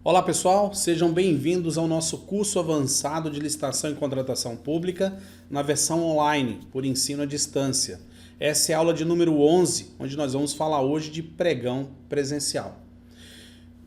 Olá pessoal, sejam bem-vindos ao nosso curso avançado de licitação e contratação pública na versão online, por ensino à distância. Essa é a aula de número 11, onde nós vamos falar hoje de pregão presencial.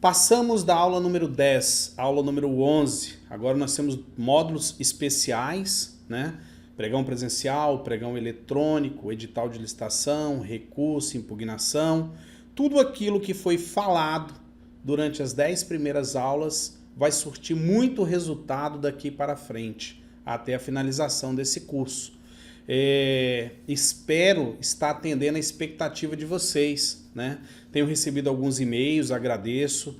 Passamos da aula número 10, aula número 11, agora nós temos módulos especiais, né? Pregão presencial, pregão eletrônico, edital de licitação, recurso, impugnação, tudo aquilo que foi falado durante as 10 primeiras aulas vai surtir muito resultado daqui para frente, até a finalização desse curso. Espero estar atendendo a expectativa de vocês, né? Tenho recebido alguns e-mails, agradeço.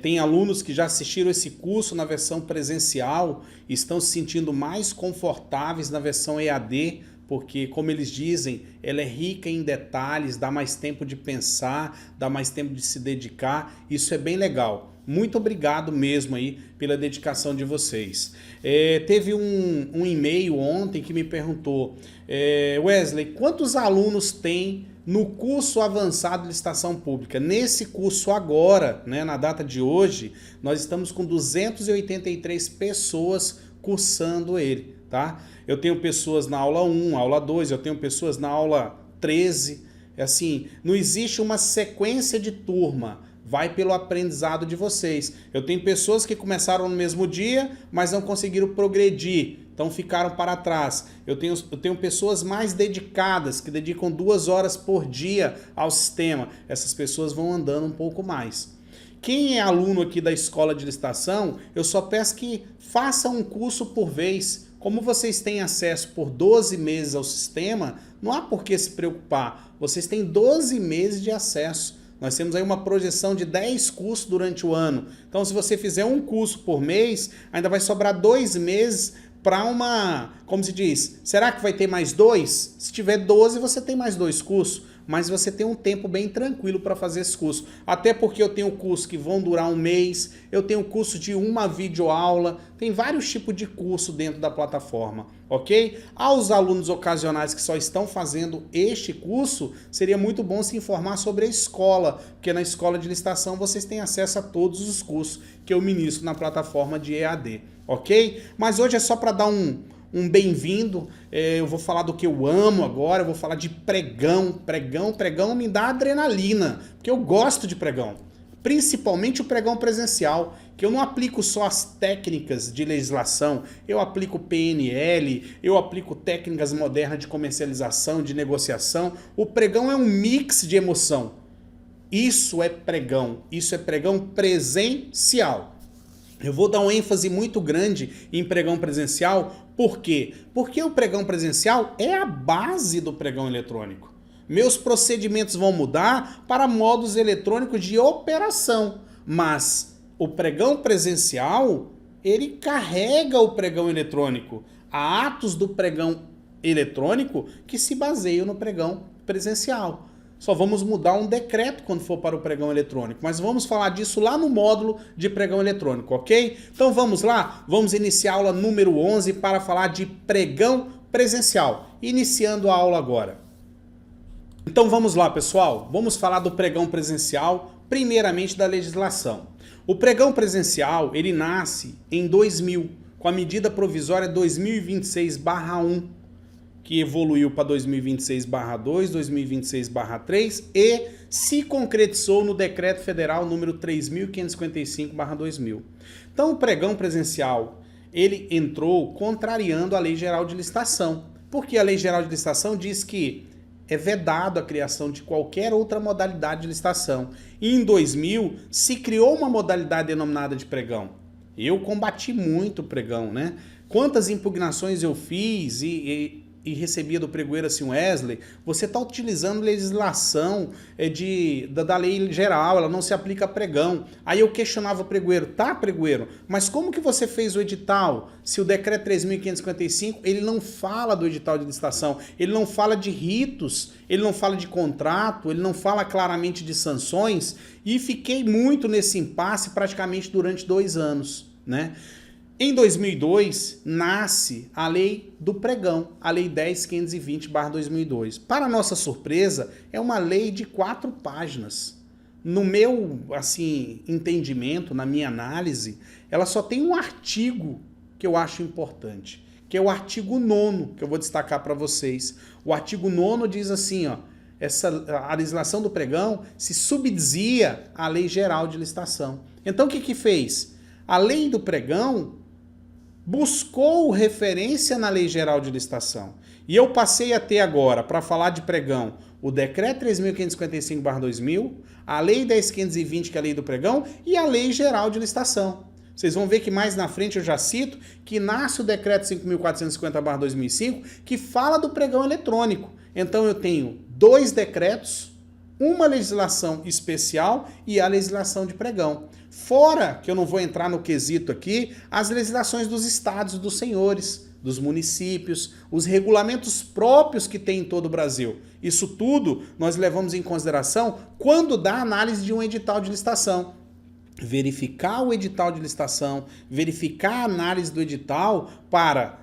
Tem alunos que já assistiram esse curso na versão presencial e estão se sentindo mais confortáveis na versão EAD, porque, como eles dizem, ela é rica em detalhes, dá mais tempo de pensar, dá mais tempo de se dedicar, isso é bem legal. Muito obrigado mesmo aí pela dedicação de vocês. Teve um e-mail ontem que me perguntou, Wesley, quantos alunos tem no curso avançado de licitação pública? Nesse curso agora, né, na data de hoje, nós estamos com 283 pessoas cursando ele, tá? Eu tenho pessoas na aula 1, aula 2, eu tenho pessoas na aula 13, assim, não existe uma sequência de turma, vai pelo aprendizado de vocês. Eu tenho pessoas que começaram no mesmo dia, mas não conseguiram progredir, então ficaram para trás. Eu tenho pessoas mais dedicadas, que dedicam 2 horas por dia ao sistema, essas pessoas vão andando um pouco mais. Quem é aluno aqui da Escola de Licitação, eu só peço que faça um curso por vez. Como vocês têm acesso por 12 meses ao sistema, não há por que se preocupar. Vocês têm 12 meses de acesso. Nós temos aí uma projeção de 10 cursos durante o ano. Então, se você fizer um curso por mês, ainda vai sobrar 2 meses para uma... Como se diz? Será que vai ter mais 2? Se tiver 12, você tem mais 2 cursos. Mas você tem um tempo bem tranquilo para fazer esse curso. Até porque eu tenho cursos que vão durar um mês, eu tenho curso de uma videoaula, tem vários tipos de curso dentro da plataforma, ok? Aos alunos ocasionais que só estão fazendo este curso, seria muito bom se informar sobre a escola, porque na Escola de Licitação vocês têm acesso a todos os cursos que eu ministro na plataforma de EAD, ok? Mas hoje é só para dar um bem-vindo, eu vou falar do que eu amo agora, eu vou falar de pregão. Pregão me dá adrenalina, porque eu gosto de pregão, principalmente o pregão presencial, que eu não aplico só as técnicas de legislação, eu aplico PNL, eu aplico técnicas modernas de comercialização, de negociação. O pregão é um mix de emoção, isso é pregão presencial. Eu vou dar uma ênfase muito grande em pregão presencial. Por quê? Porque o pregão presencial é a base do pregão eletrônico. Meus procedimentos vão mudar para modos eletrônicos de operação, mas o pregão presencial, ele carrega o pregão eletrônico. Há atos do pregão eletrônico que se baseiam no pregão presencial. Só vamos mudar um decreto quando for para o pregão eletrônico, mas vamos falar disso lá no módulo de pregão eletrônico, ok? Então vamos lá, vamos iniciar a aula número 11 para falar de pregão presencial, iniciando a aula agora. Então vamos lá, pessoal, vamos falar do pregão presencial, primeiramente da legislação. O pregão presencial, ele nasce em 2000, com a medida provisória 2026/1, que evoluiu para 2026/2, 2026/3 e se concretizou no Decreto Federal número 3.555/2000. Então o pregão presencial, ele entrou contrariando a Lei Geral de Licitação, porque a Lei Geral de Licitação diz que é vedado a criação de qualquer outra modalidade de licitação. E em 2000 se criou uma modalidade denominada de pregão. Eu combati muito o pregão, né? Quantas impugnações eu fiz e recebia do pregoeiro assim, Wesley, você está utilizando legislação da lei geral, ela não se aplica a pregão. Aí eu questionava o pregoeiro, tá, pregoeiro, mas como que você fez o edital? Se o decreto 3.555, ele não fala do edital de licitação, ele não fala de ritos, ele não fala de contrato, ele não fala claramente de sanções, e fiquei muito nesse impasse praticamente durante 2 anos, né? Em 2002, nasce a lei do pregão, a lei 10.520/2002. Para nossa surpresa, é uma lei de 4 páginas. no meu assim entendimento, na minha análise, ela só tem um artigo que eu acho importante, que é o artigo 9º, que eu vou destacar para vocês. O artigo 9º diz assim, ó, a legislação do pregão se subdizia à Lei Geral de Licitação. Então o que que fez? A Lei do Pregão buscou referência na Lei Geral de Licitação. E eu passei a ter agora, para falar de pregão, o Decreto 3.555/2000, a Lei 10.520, que é a Lei do Pregão, e a Lei Geral de Licitação. Vocês vão ver que mais na frente eu já cito que nasce o Decreto 5.450/2005, que fala do pregão eletrônico. Então eu tenho 2 decretos, uma legislação especial e a legislação de pregão. Fora, que eu não vou entrar no quesito aqui, as legislações dos estados, dos senhores, dos municípios, os regulamentos próprios que tem em todo o Brasil. Isso tudo nós levamos em consideração quando dá análise de um edital de licitação. Verificar o edital de licitação, verificar a análise do edital para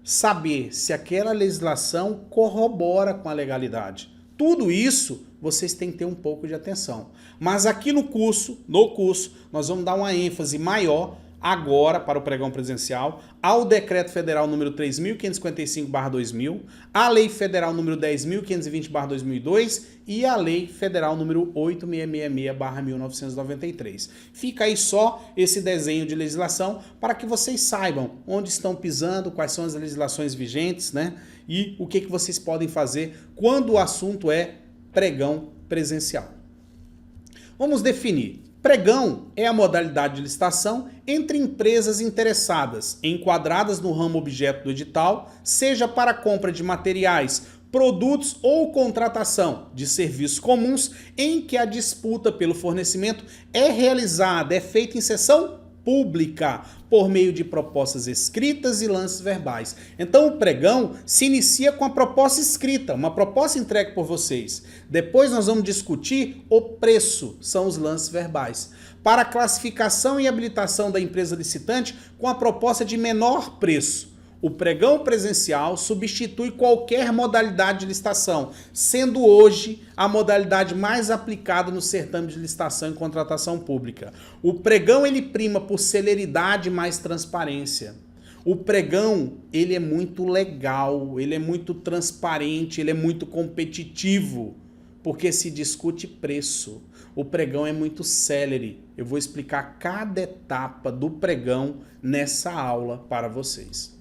saber se aquela legislação corrobora com a legalidade. Tudo isso vocês têm que ter um pouco de atenção. Mas aqui no curso, nós vamos dar uma ênfase maior agora para o pregão presencial ao Decreto Federal número 3.555/2000, à Lei Federal número 10.520/2002 e à Lei Federal número 8666/1993. Fica aí só esse desenho de legislação para que vocês saibam onde estão pisando, quais são as legislações vigentes, né? E o que vocês podem fazer quando o assunto é pregão presencial. Vamos definir. Pregão é a modalidade de licitação entre empresas interessadas, enquadradas no ramo objeto do edital, seja para compra de materiais, produtos ou contratação de serviços comuns, em que a disputa pelo fornecimento é realizada, é feita em sessão pública, por meio de propostas escritas e lances verbais. Então o pregão se inicia com a proposta escrita, uma proposta entregue por vocês. Depois nós vamos discutir o preço, são os lances verbais. Para a classificação e habilitação da empresa licitante com a proposta de menor preço. O pregão presencial substitui qualquer modalidade de licitação, sendo hoje a modalidade mais aplicada no certame de licitação e contratação pública. O pregão ele prima por celeridade e mais transparência. O pregão ele é muito legal, ele é muito transparente, ele é muito competitivo, porque se discute preço. O pregão é muito célere. Eu vou explicar cada etapa do pregão nessa aula para vocês.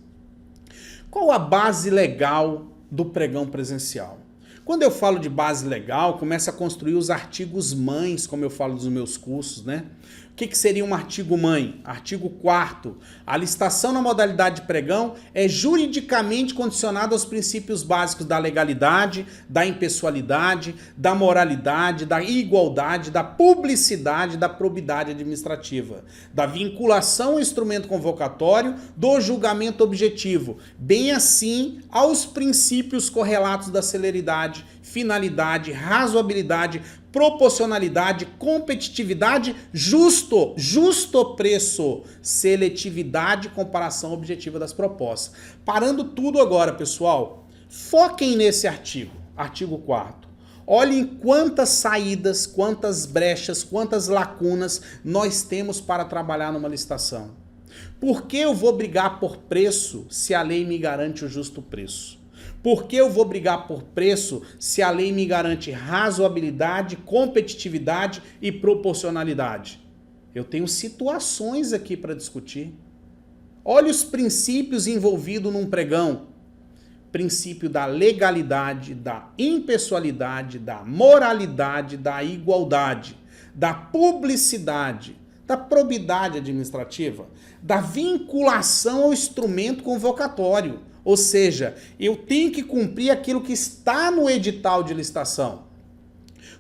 Qual a base legal do pregão presencial? Quando eu falo de base legal, começa a construir os artigos mães, como eu falo dos meus cursos, né? O que seria um artigo mãe? Artigo 4º. A licitação na modalidade de pregão é juridicamente condicionada aos princípios básicos da legalidade, da impessoalidade, da moralidade, da igualdade, da publicidade, da probidade administrativa, da vinculação ao instrumento convocatório, do julgamento objetivo, bem assim aos princípios correlatos da celeridade, finalidade, razoabilidade, proporcionalidade, competitividade, justo preço, seletividade, comparação objetiva das propostas. Parando tudo agora, pessoal, foquem nesse artigo 4º. Olhem quantas saídas, quantas brechas, quantas lacunas nós temos para trabalhar numa licitação. Por que eu vou brigar por preço se a lei me garante o justo preço? Por que eu vou brigar por preço se a lei me garante razoabilidade, competitividade e proporcionalidade? Eu tenho situações aqui para discutir. Olha os princípios envolvidos num pregão. Princípio da legalidade, da impessoalidade, da moralidade, da igualdade, da publicidade, da probidade administrativa, da vinculação ao instrumento convocatório. Ou seja, eu tenho que cumprir aquilo que está no edital de licitação.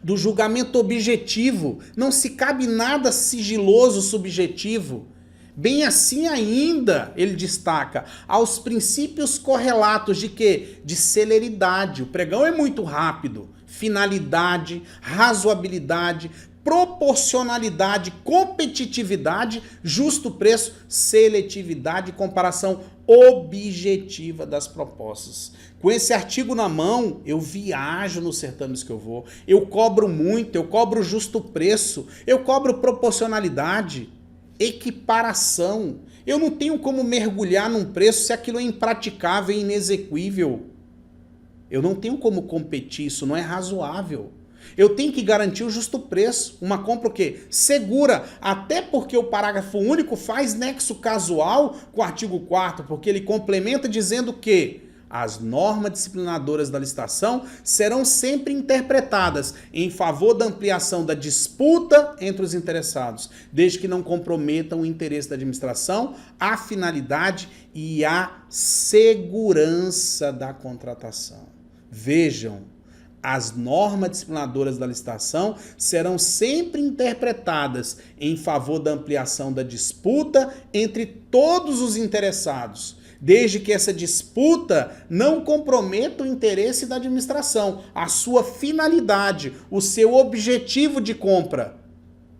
Do julgamento objetivo, não se cabe nada sigiloso subjetivo. Bem assim ainda, ele destaca, aos princípios correlatos de quê? De celeridade. O pregão é muito rápido. Finalidade, razoabilidade, proporcionalidade, competitividade, justo preço, seletividade e comparação objetiva das propostas. Com esse artigo na mão, eu viajo nos certames que eu vou, eu cobro muito, eu cobro justo preço, eu cobro proporcionalidade, equiparação. Eu não tenho como mergulhar num preço se aquilo é impraticável e inexequível. Eu não tenho como competir, isso não é razoável. Eu tenho que garantir o justo preço. Uma compra o quê? Segura. Até porque o parágrafo único faz nexo casual com o artigo 4º, porque ele complementa dizendo que as normas disciplinadoras da licitação serão sempre interpretadas em favor da ampliação da disputa entre os interessados, desde que não comprometam o interesse da administração, a finalidade e a segurança da contratação. Vejam, as normas disciplinadoras da licitação serão sempre interpretadas em favor da ampliação da disputa entre todos os interessados, desde que essa disputa não comprometa o interesse da administração, a sua finalidade, o seu objetivo de compra,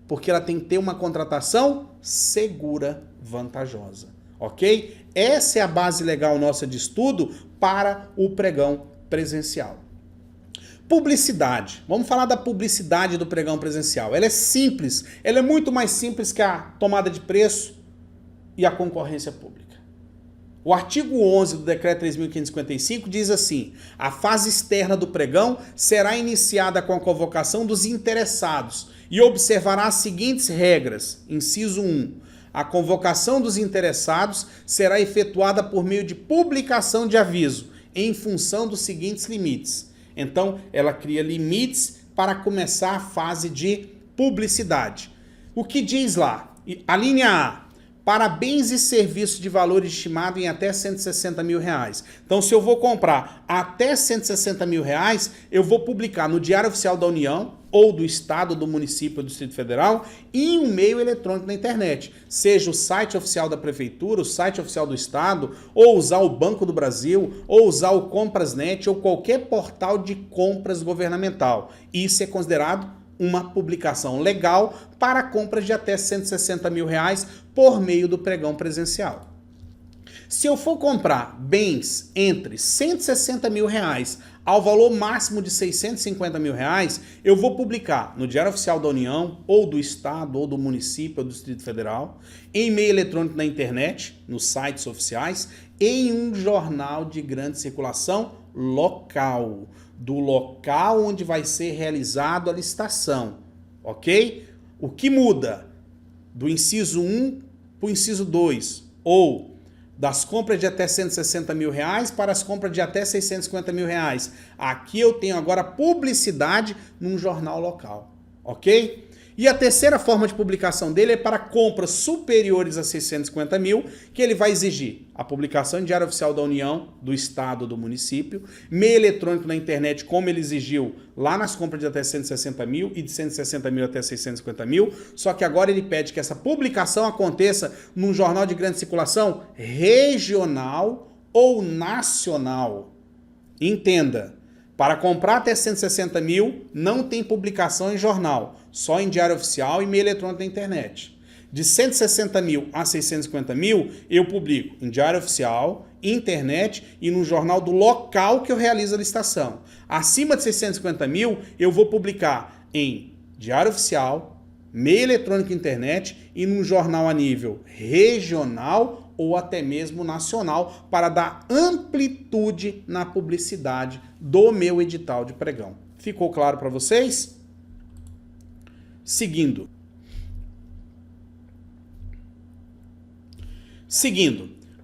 porque ela tem que ter uma contratação segura, vantajosa, ok? Essa é a base legal nossa de estudo para o pregão presencial. Publicidade. Vamos falar da publicidade do pregão presencial. Ela é simples, ela é muito mais simples que a tomada de preço e a concorrência pública. O artigo 11 do Decreto 3.555 diz assim: a fase externa do pregão será iniciada com a convocação dos interessados e observará as seguintes regras. Inciso 1. A convocação dos interessados será efetuada por meio de publicação de aviso, em função dos seguintes limites. Então, ela cria limites para começar a fase de publicidade. O que diz lá? A linha A. Para bens e serviços de valor estimado em até 160 mil reais. Então, se eu vou comprar até 160 mil reais, eu vou publicar no Diário Oficial da União, ou do Estado, do município, do Distrito Federal, e em um meio eletrônico na internet. Seja o site oficial da Prefeitura, o site oficial do Estado, ou usar o Banco do Brasil, ou usar o Comprasnet, ou qualquer portal de compras governamental. Isso é considerado uma publicação legal para compras de até 160 mil reais por meio do pregão presencial. Se eu for comprar bens entre 160 mil reais ao valor máximo de 650 mil reais, eu vou publicar no Diário Oficial da União, ou do Estado, ou do município, ou do Distrito Federal, em meio eletrônico na internet, nos sites oficiais, em um jornal de grande circulação local, do local onde vai ser realizado a licitação, ok? O que muda do inciso 1 para o inciso 2, ou das compras de até 160 mil reais para as compras de até 650 mil reais. Aqui eu tenho agora publicidade num jornal local, ok? E a terceira forma de publicação dele é para compras superiores a 650 mil, que ele vai exigir a publicação em Diário Oficial da União, do Estado ou do município, meio eletrônico na internet, como ele exigiu lá nas compras de até 160 mil e de 160 mil até 650 mil, só que agora ele pede que essa publicação aconteça num jornal de grande circulação regional ou nacional. Entenda, para comprar até 160 mil, não tem publicação em jornal, só em Diário Oficial e meio eletrônico na internet. De 160 mil a 650 mil, eu publico em Diário Oficial, internet e no jornal do local que eu realizo a licitação. Acima de 650 mil, eu vou publicar em Diário Oficial, meio eletrônico internet e num jornal a nível regional ou até mesmo nacional, para dar amplitude na publicidade do meu edital de pregão. Ficou claro para vocês? Seguindo,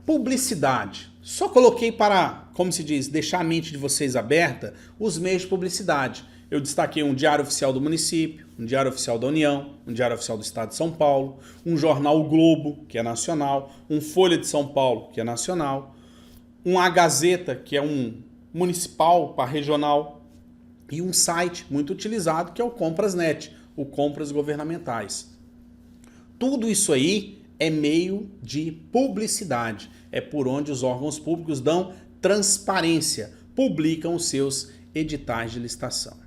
publicidade. Só coloquei para, como se diz, deixar a mente de vocês aberta, os meios de publicidade. Eu destaquei um Diário Oficial do município, um Diário Oficial da União, um Diário Oficial do Estado de São Paulo, um jornal O Globo, que é nacional, um Folha de São Paulo, que é nacional, A Gazeta, que é um municipal para regional, e um site muito utilizado, que é o Comprasnet, o Compras Governamentais. Tudo isso aí é meio de publicidade, é por onde os órgãos públicos dão transparência, publicam os seus editais de licitação.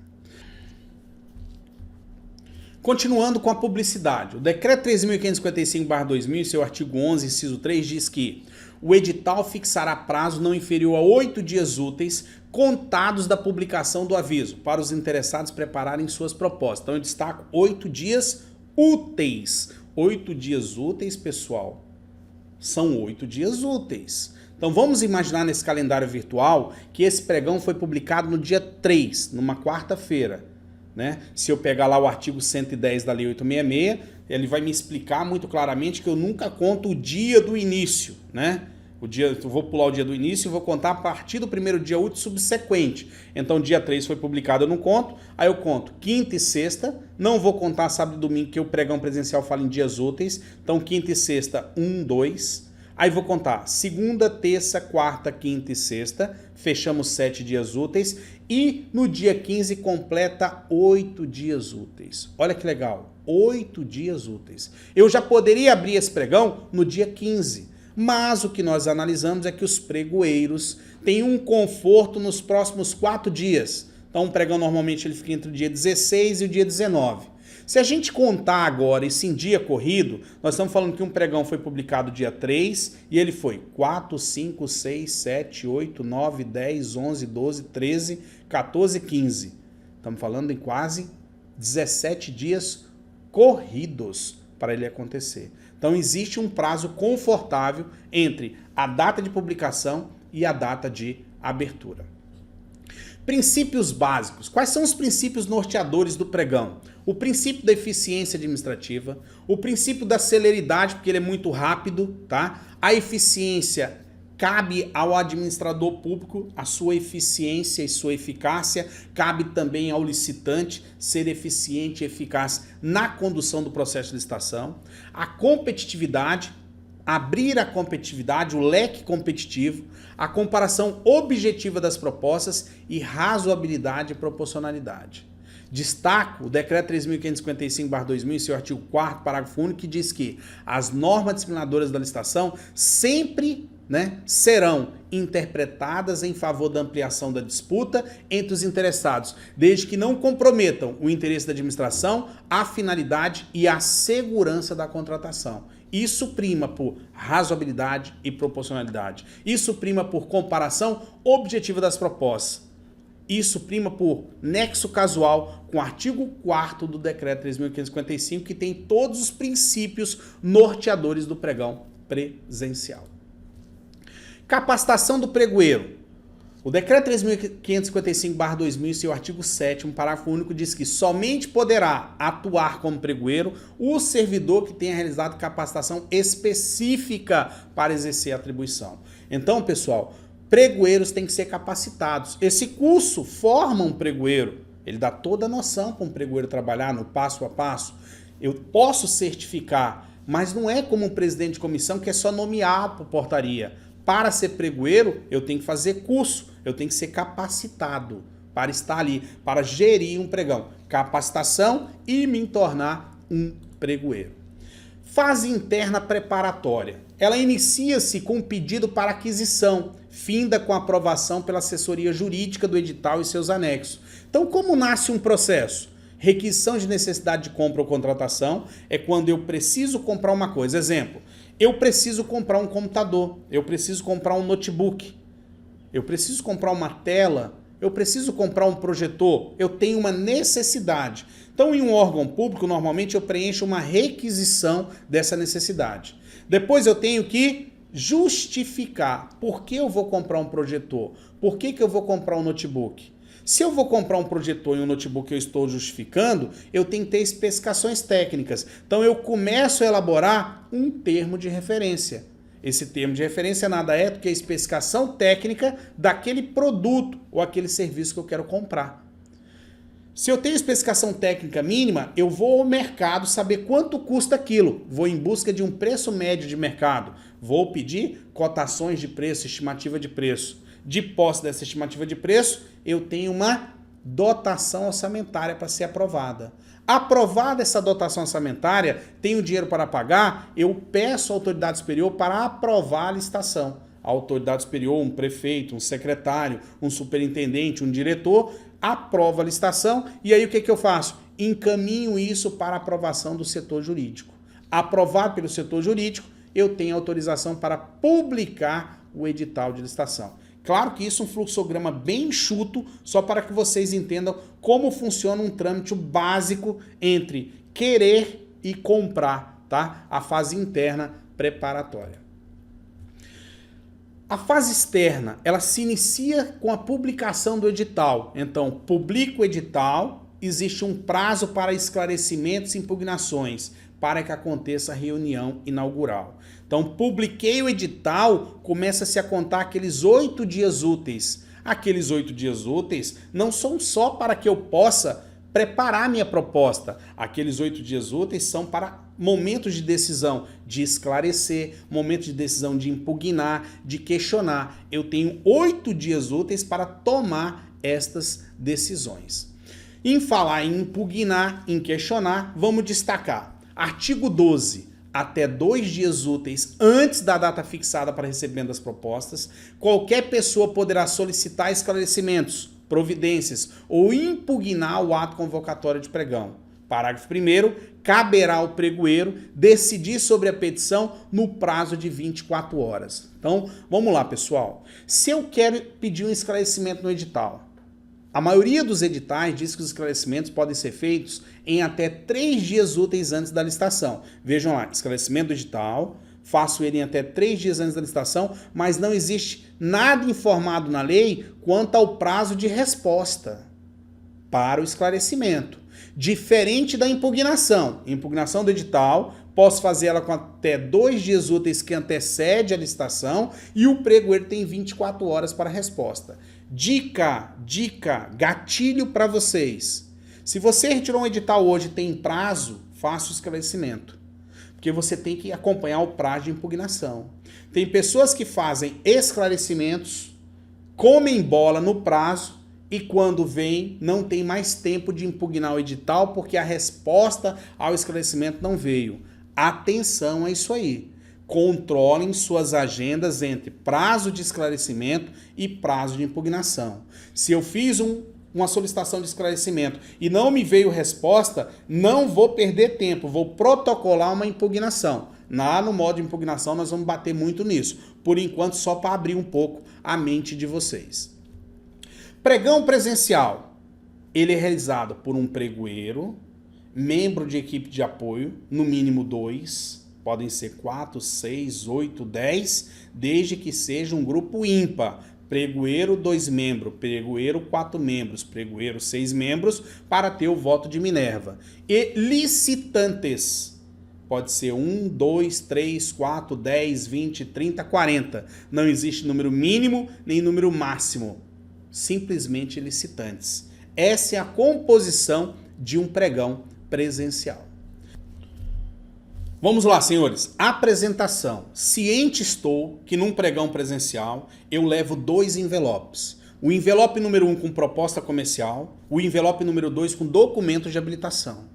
Continuando com a publicidade, o Decreto 3.555/2000, em seu artigo 11, inciso 3, diz que o edital fixará prazo não inferior a 8 dias úteis contados da publicação do aviso para os interessados prepararem suas propostas. Então eu destaco 8 dias úteis. 8 dias úteis, pessoal, são 8 dias úteis. Então vamos imaginar nesse calendário virtual que esse pregão foi publicado no dia 3, numa quarta-feira. Né? Se eu pegar lá o artigo 110 da Lei 866, ele vai me explicar muito claramente que eu nunca conto o dia do início, né? Eu vou pular o dia do início e vou contar a partir do primeiro dia útil subsequente. Então dia 3 foi publicado, eu não conto, aí eu conto quinta e sexta, não vou contar sábado e domingo, que o pregão presencial fala em dias úteis, então quinta e sexta, 1, 2... Aí vou contar segunda, terça, quarta, quinta e sexta, fechamos 7 dias úteis e no dia 15 completa 8 dias úteis. Olha que legal, 8 dias úteis. Eu já poderia abrir esse pregão no dia 15, mas o que nós analisamos é que os pregoeiros têm um conforto nos próximos 4 dias. Então o pregão normalmente ele fica entre o dia 16 e o dia 19. Se a gente contar agora isso em dia corrido, nós estamos falando que um pregão foi publicado dia 3 e ele foi 4, 5, 6, 7, 8, 9, 10, 11, 12, 13, 14, 15. Estamos falando em quase 17 dias corridos para ele acontecer. Então existe um prazo confortável entre a data de publicação e a data de abertura. Princípios básicos. Quais são os princípios norteadores do pregão? O princípio da eficiência administrativa, o princípio da celeridade, porque ele é muito rápido, tá? A eficiência cabe ao administrador público, a sua eficiência e sua eficácia, cabe também ao licitante ser eficiente e eficaz na condução do processo de licitação. A competitividade, abrir a competitividade, o leque competitivo, a comparação objetiva das propostas e razoabilidade e proporcionalidade. Destaco o Decreto 3.555/2000, em seu artigo 4º, parágrafo único, que diz que as normas disciplinadoras da licitação sempre, serão interpretadas em favor da ampliação da disputa entre os interessados, desde que não comprometam o interesse da administração, a finalidade e a segurança da contratação. Isso prima por razoabilidade e proporcionalidade. Isso prima por comparação objetiva das propostas. Isso prima por nexo casual com o artigo 4º do Decreto 3.555, que tem todos os princípios norteadores do pregão presencial. Capacitação do pregoeiro. O Decreto 3.555/2000, seu artigo 7º, parágrafo único, diz que somente poderá atuar como pregoeiro o servidor que tenha realizado capacitação específica para exercer a atribuição. Então, pessoal, pregoeiros têm que ser capacitados. Esse curso forma um pregoeiro. Ele dá toda a noção para um pregoeiro trabalhar no passo a passo. Eu posso certificar, mas não é como um presidente de comissão que é só nomear por portaria. Para ser pregoeiro, eu tenho que fazer curso, eu tenho que ser capacitado para estar ali, para gerir um pregão. Capacitação e me tornar um pregoeiro. Fase interna preparatória. Ela inicia-se com um pedido para aquisição, finda com a aprovação pela assessoria jurídica do edital e seus anexos. Então, como nasce um processo? Requisição de necessidade de compra ou contratação é quando eu preciso comprar uma coisa. Exemplo, eu preciso comprar um computador, eu preciso comprar um notebook, eu preciso comprar uma tela, eu preciso comprar um projetor, eu tenho uma necessidade. Então, em um órgão público, normalmente eu preencho uma requisição dessa necessidade. Depois eu tenho que justificar por que eu vou comprar um projetor, por que eu vou comprar um notebook. Se eu vou comprar um projetor e um notebook que eu estou justificando, eu tenho que ter especificações técnicas. Então eu começo a elaborar um termo de referência. Esse termo de referência nada é do que a especificação técnica daquele produto ou aquele serviço que eu quero comprar. Se eu tenho especificação técnica mínima, eu vou ao mercado saber quanto custa aquilo. Vou em busca de um preço médio de mercado. Vou pedir cotações de preço, estimativa de preço. De posse dessa estimativa de preço, eu tenho uma dotação orçamentária para ser aprovada. Aprovada essa dotação orçamentária, tenho dinheiro para pagar, eu peço à autoridade superior para aprovar a licitação. A autoridade superior, um prefeito, um secretário, um superintendente, um diretor, aprova a licitação e aí o que eu faço? encaminho isso para aprovação do setor jurídico. Aprovado pelo setor jurídico, eu tenho autorização para publicar o edital de licitação. Claro que isso é um fluxograma bem enxuto, só para que vocês entendam como funciona um trâmite básico entre querer e comprar, tá? A fase interna preparatória. A fase externa, ela se inicia com a publicação do edital. Então, publica o edital, existe um prazo para esclarecimentos e impugnações, para que aconteça a reunião inaugural. Então, publiquei o edital, começa-se a contar aqueles 8 dias úteis. Aqueles 8 dias úteis não são só para que eu possa preparar minha proposta. Aqueles 8 dias úteis são para momentos de decisão, de esclarecer, momentos de decisão de impugnar, de questionar. Eu tenho 8 dias úteis para tomar estas decisões. Em falar em impugnar, em questionar, vamos destacar. Artigo 12. Até 2 dias úteis antes da data fixada para recebimento das propostas, qualquer pessoa poderá solicitar esclarecimentos, providências ou impugnar o ato convocatório de pregão. Parágrafo 1º, caberá ao pregoeiro decidir sobre a petição no prazo de 24 horas. Então, vamos lá, pessoal. Se eu quero pedir um esclarecimento no edital, a maioria dos editais diz que os esclarecimentos podem ser feitos em até 3 dias úteis antes da licitação. Vejam lá, esclarecimento do edital, faço ele em até 3 dias antes da licitação, mas não existe nada informado na lei quanto ao prazo de resposta para o esclarecimento. Diferente da impugnação. Impugnação do edital, posso fazer ela com até 2 dias úteis que antecede a licitação e o pregoeiro tem 24 horas para a resposta. Dica, gatilho para vocês. Se você retirou um edital hoje e tem prazo, faça o esclarecimento. Porque você tem que acompanhar o prazo de impugnação. Tem pessoas que fazem esclarecimentos, comem bola no prazo e quando vem não tem mais tempo de impugnar o edital porque a resposta ao esclarecimento não veio. Atenção a isso aí. Controlem suas agendas entre prazo de esclarecimento e prazo de impugnação. Se eu fiz uma solicitação de esclarecimento e não me veio resposta, não vou perder tempo, vou protocolar uma impugnação. Lá no modo de impugnação nós vamos bater muito nisso. Por enquanto, só para abrir um pouco a mente de vocês. Pregão presencial. Ele é realizado por um pregoeiro, membro de equipe de apoio, no mínimo 2, podem ser 4, 6, 8, 10, desde que seja um grupo ímpar. Pregoeiro 2 membros, pregoeiro 4 membros, pregoeiro 6 membros, para ter o voto de Minerva. E licitantes. Pode ser 1, 2, 3, 4, 10, 20, 30, 40. Não existe número mínimo nem número máximo. Simplesmente licitantes. Essa é a composição de um pregão presencial. Vamos lá, senhores. Apresentação. Ciente estou que num pregão presencial eu levo 2 envelopes. O envelope número 1 com proposta comercial, o envelope número 2 com documento de habilitação.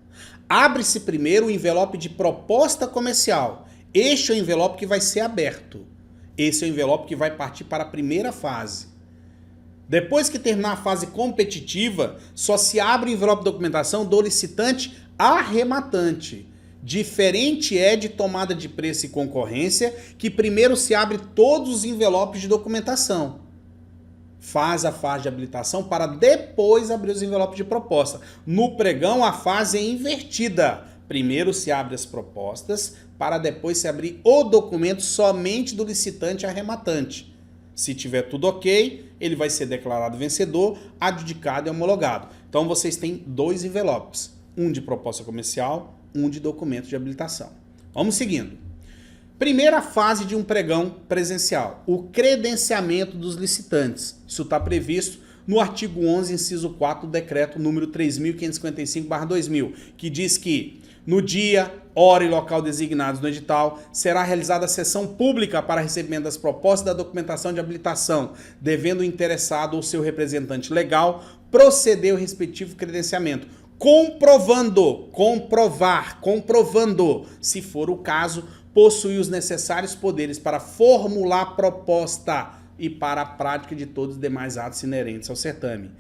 Abre-se primeiro o envelope de proposta comercial. Este é o envelope que vai ser aberto. Esse é o envelope que vai partir para a primeira fase. Depois que terminar a fase competitiva, só se abre o envelope de documentação do licitante arrematante. Diferente é de tomada de preço e concorrência, que primeiro se abre todos os envelopes de documentação. Faz a fase de habilitação para depois abrir os envelopes de proposta. No pregão, a fase é invertida. Primeiro se abre as propostas, para depois se abrir o documento somente do licitante arrematante. Se tiver tudo ok, ele vai ser declarado vencedor, adjudicado e homologado. Então vocês têm 2 envelopes, um de proposta comercial, um de documento de habilitação. Vamos seguindo. Primeira fase de um pregão presencial, o credenciamento dos licitantes. Isso está previsto no artigo 11, inciso 4 do decreto número 3.555/2000, que diz que no dia, hora e local designados no edital, será realizada a sessão pública para recebimento das propostas da documentação de habilitação, devendo o interessado ou seu representante legal proceder ao respectivo credenciamento, comprovando, se for o caso, possuir os necessários poderes para formular proposta e para a prática de todos os demais atos inerentes ao certame.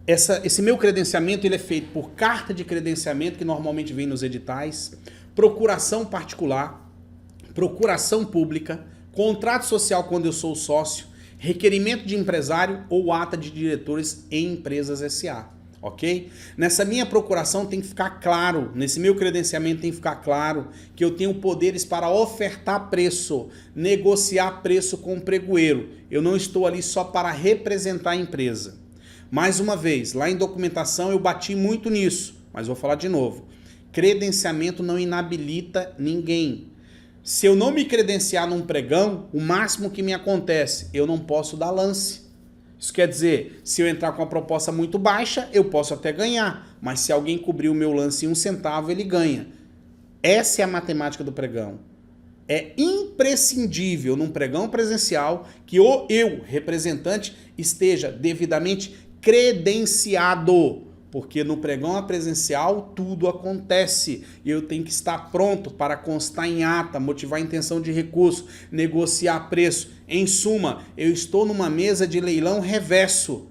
Esse meu credenciamento ele é feito por carta de credenciamento, que normalmente vem nos editais, procuração particular, procuração pública, contrato social quando eu sou sócio, requerimento de empresário ou ata de diretores em empresas SA, ok? Nessa minha procuração tem que ficar claro, nesse meu credenciamento tem que ficar claro que eu tenho poderes para ofertar preço, negociar preço com o pregoeiro. Eu não estou ali só para representar a empresa. Mais uma vez, lá em documentação eu bati muito nisso, mas vou falar de novo. Credenciamento não inabilita ninguém. Se eu não me credenciar num pregão, o máximo que me acontece, eu não posso dar lance. Isso quer dizer, se eu entrar com uma proposta muito baixa, eu posso até ganhar, mas se alguém cobrir o meu lance em 1 centavo, ele ganha. Essa é a matemática do pregão. É imprescindível num pregão presencial que eu, representante, esteja devidamente credenciado, porque no pregão presencial tudo acontece e eu tenho que estar pronto para constar em ata, motivar a intenção de recurso, negociar preço. Em suma, eu estou numa mesa de leilão reverso,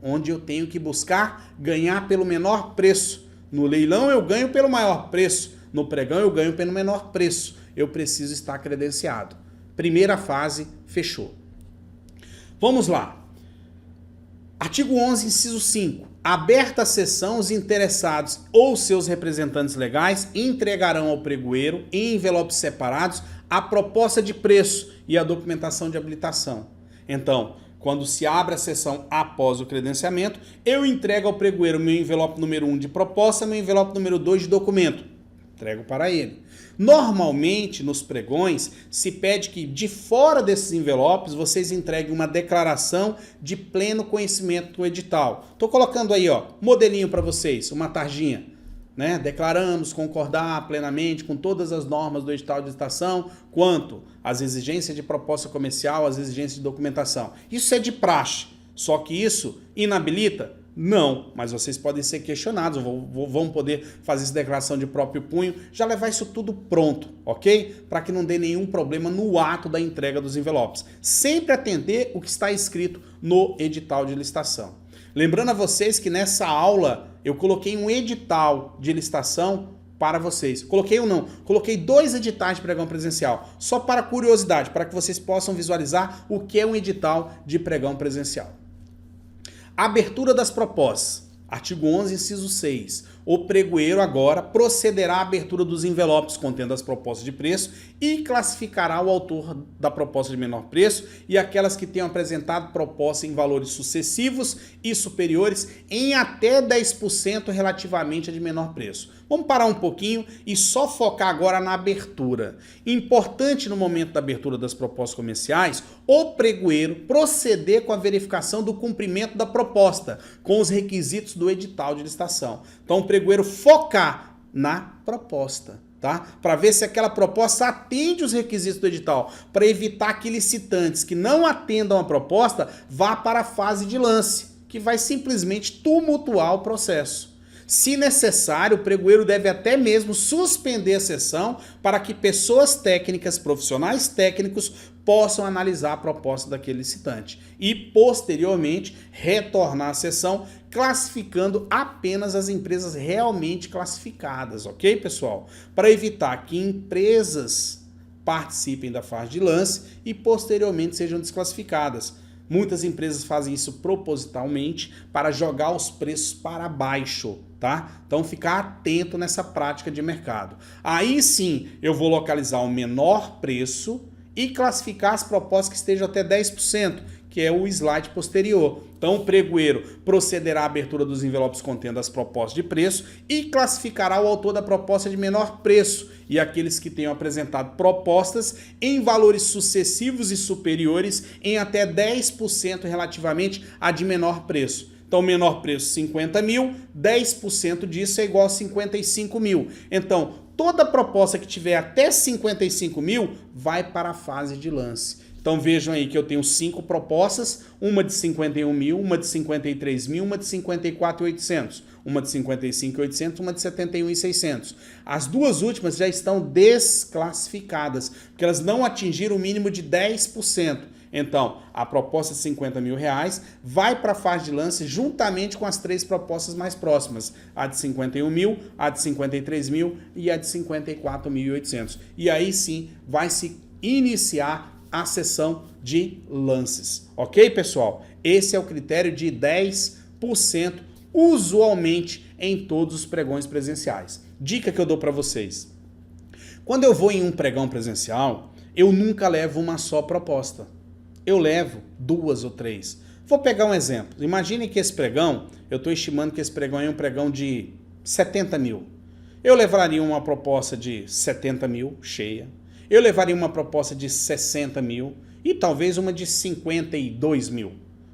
onde eu tenho que buscar ganhar pelo menor preço. No leilão eu ganho pelo maior preço, no pregão eu ganho pelo menor preço. Eu preciso estar credenciado. Primeira fase, fechou. Vamos lá. Artigo 11, inciso 5. Aberta a sessão, os interessados ou seus representantes legais entregarão ao pregoeiro, em envelopes separados, a proposta de preço e a documentação de habilitação. Então, quando se abre a sessão após o credenciamento, eu entrego ao pregoeiro meu envelope número 1 de proposta, meu envelope número 2 de documento. Entrego para ele. Normalmente, nos pregões, se pede que de fora desses envelopes vocês entreguem uma declaração de pleno conhecimento do edital. Estou colocando aí, ó, modelinho para vocês, uma tarjinha, né? Declaramos concordar plenamente com todas as normas do edital de licitação, quanto às exigências de proposta comercial, às exigências de documentação. Isso é de praxe, só que isso inabilita? Não, mas vocês podem ser questionados, vão poder fazer essa declaração de próprio punho, já levar isso tudo pronto, ok? Para que não dê nenhum problema no ato da entrega dos envelopes. Sempre atender o que está escrito no edital de licitação. Lembrando a vocês que nessa aula eu coloquei um edital de licitação para vocês. Coloquei 2 editais de pregão presencial, só para curiosidade, para que vocês possam visualizar o que é um edital de pregão presencial. Abertura das propostas. Artigo 11, inciso 6. O pregoeiro agora procederá à abertura dos envelopes contendo as propostas de preço e classificará o autor da proposta de menor preço e aquelas que tenham apresentado proposta em valores sucessivos e superiores em até 10% relativamente a de menor preço. Vamos parar um pouquinho e só focar agora na abertura. Importante no momento da abertura das propostas comerciais, o pregoeiro proceder com a verificação do cumprimento da proposta com os requisitos do edital de licitação. Então, o pregoeiro focar na proposta, tá? Para ver se aquela proposta atende os requisitos do edital, para evitar que licitantes que não atendam a proposta vá para a fase de lance, que vai simplesmente tumultuar o processo. Se necessário, o pregoeiro deve até mesmo suspender a sessão para que pessoas técnicas, profissionais técnicos, possam analisar a proposta daquele licitante e, posteriormente, retornar à sessão classificando apenas as empresas realmente classificadas, ok, pessoal? Para evitar que empresas participem da fase de lance e, posteriormente, sejam desclassificadas. Muitas empresas fazem isso propositalmente para jogar os preços para baixo, tá? Então ficar atento nessa prática de mercado. Aí sim eu vou localizar o menor preço e classificar as propostas que estejam até 10%, que é o slide posterior. Então o pregoeiro procederá à abertura dos envelopes contendo as propostas de preço e classificará o autor da proposta de menor preço e aqueles que tenham apresentado propostas em valores sucessivos e superiores em até 10% relativamente a de menor preço. Então, menor preço 50 mil, 10% disso é igual a 55 mil. Então, toda proposta que tiver até 55 mil vai para a fase de lance. Então vejam aí que eu tenho 5 propostas, uma de 51 mil, uma de 53 mil, uma de 54.800. uma de 55.800, uma de 71.600. As duas últimas já estão desclassificadas, porque elas não atingiram o mínimo de 10%. Então, a proposta de R$50 mil vai para a fase de lance juntamente com as três propostas mais próximas, a de 51 mil, a de 53 mil e a de 54.800. E aí sim vai se iniciar a sessão de lances. Ok, pessoal? Esse é o critério de 10% usualmente em todos os pregões presenciais. Dica que eu dou para vocês. Quando eu vou em um pregão presencial, eu nunca levo uma só proposta. Eu levo 2 ou 3. Vou pegar um exemplo. Imagine que esse pregão, eu estou estimando que esse pregão é um pregão de 70 mil. Eu levaria uma proposta de 70 mil, cheia. Eu levaria uma proposta de 60 mil e talvez uma de 52 mil.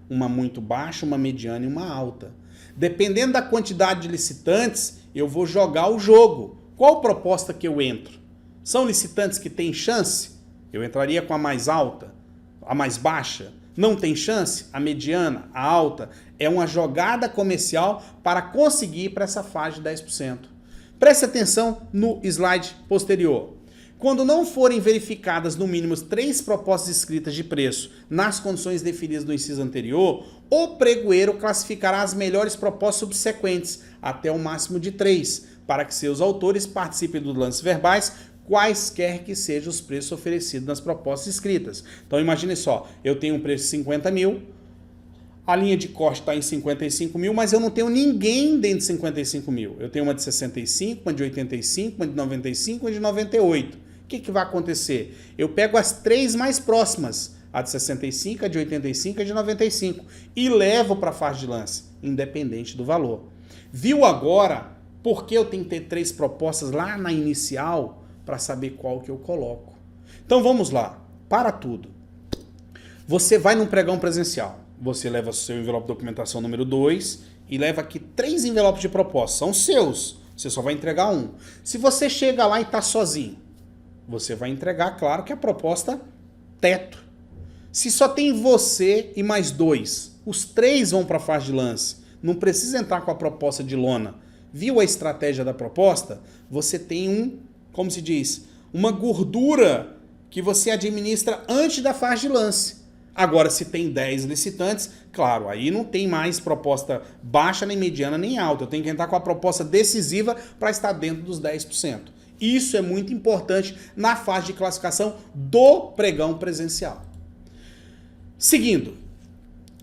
Uma muito baixa, uma mediana e uma alta. Dependendo da quantidade de licitantes, eu vou jogar o jogo. Qual proposta que eu entro? São licitantes que têm chance? Eu entraria com a mais alta? A mais baixa? Não tem chance? A mediana? A alta? É uma jogada comercial para conseguir ir para essa faixa de 10%. Preste atenção no slide posterior. Quando não forem verificadas no mínimo 3 propostas escritas de preço nas condições definidas no inciso anterior, o pregoeiro classificará as melhores propostas subsequentes, até o máximo de 3, para que seus autores participem dos lances verbais, quaisquer que sejam os preços oferecidos nas propostas escritas. Então imagine só, eu tenho um preço de 50 mil, a linha de corte está em 55 mil, mas eu não tenho ninguém dentro de 55 mil. Eu tenho uma de 65, uma de 85, uma de 95, uma de 98. O que vai acontecer? Eu pego as 3 mais próximas, a de 65, a de 85 e a de 95, e levo para a fase de lance, independente do valor. Viu agora por que eu tenho que ter 3 propostas lá na inicial para saber qual que eu coloco? Então vamos lá, para tudo. Você vai num pregão presencial, você leva seu envelope de documentação número 2 e leva aqui 3 envelopes de proposta, são seus, você só vai entregar um. Se você chega lá e está sozinho, você vai entregar, claro, que a proposta teto. Se só tem você e mais 2, os 3 vão para a fase de lance, não precisa entrar com a proposta de lona. Viu a estratégia da proposta? Você tem como se diz, uma gordura que você administra antes da fase de lance. Agora, se tem 10 licitantes, claro, aí não tem mais proposta baixa, nem mediana, nem alta. Eu tenho que entrar com a proposta decisiva para estar dentro dos 10%. Isso é muito importante na fase de classificação do pregão presencial. Seguindo,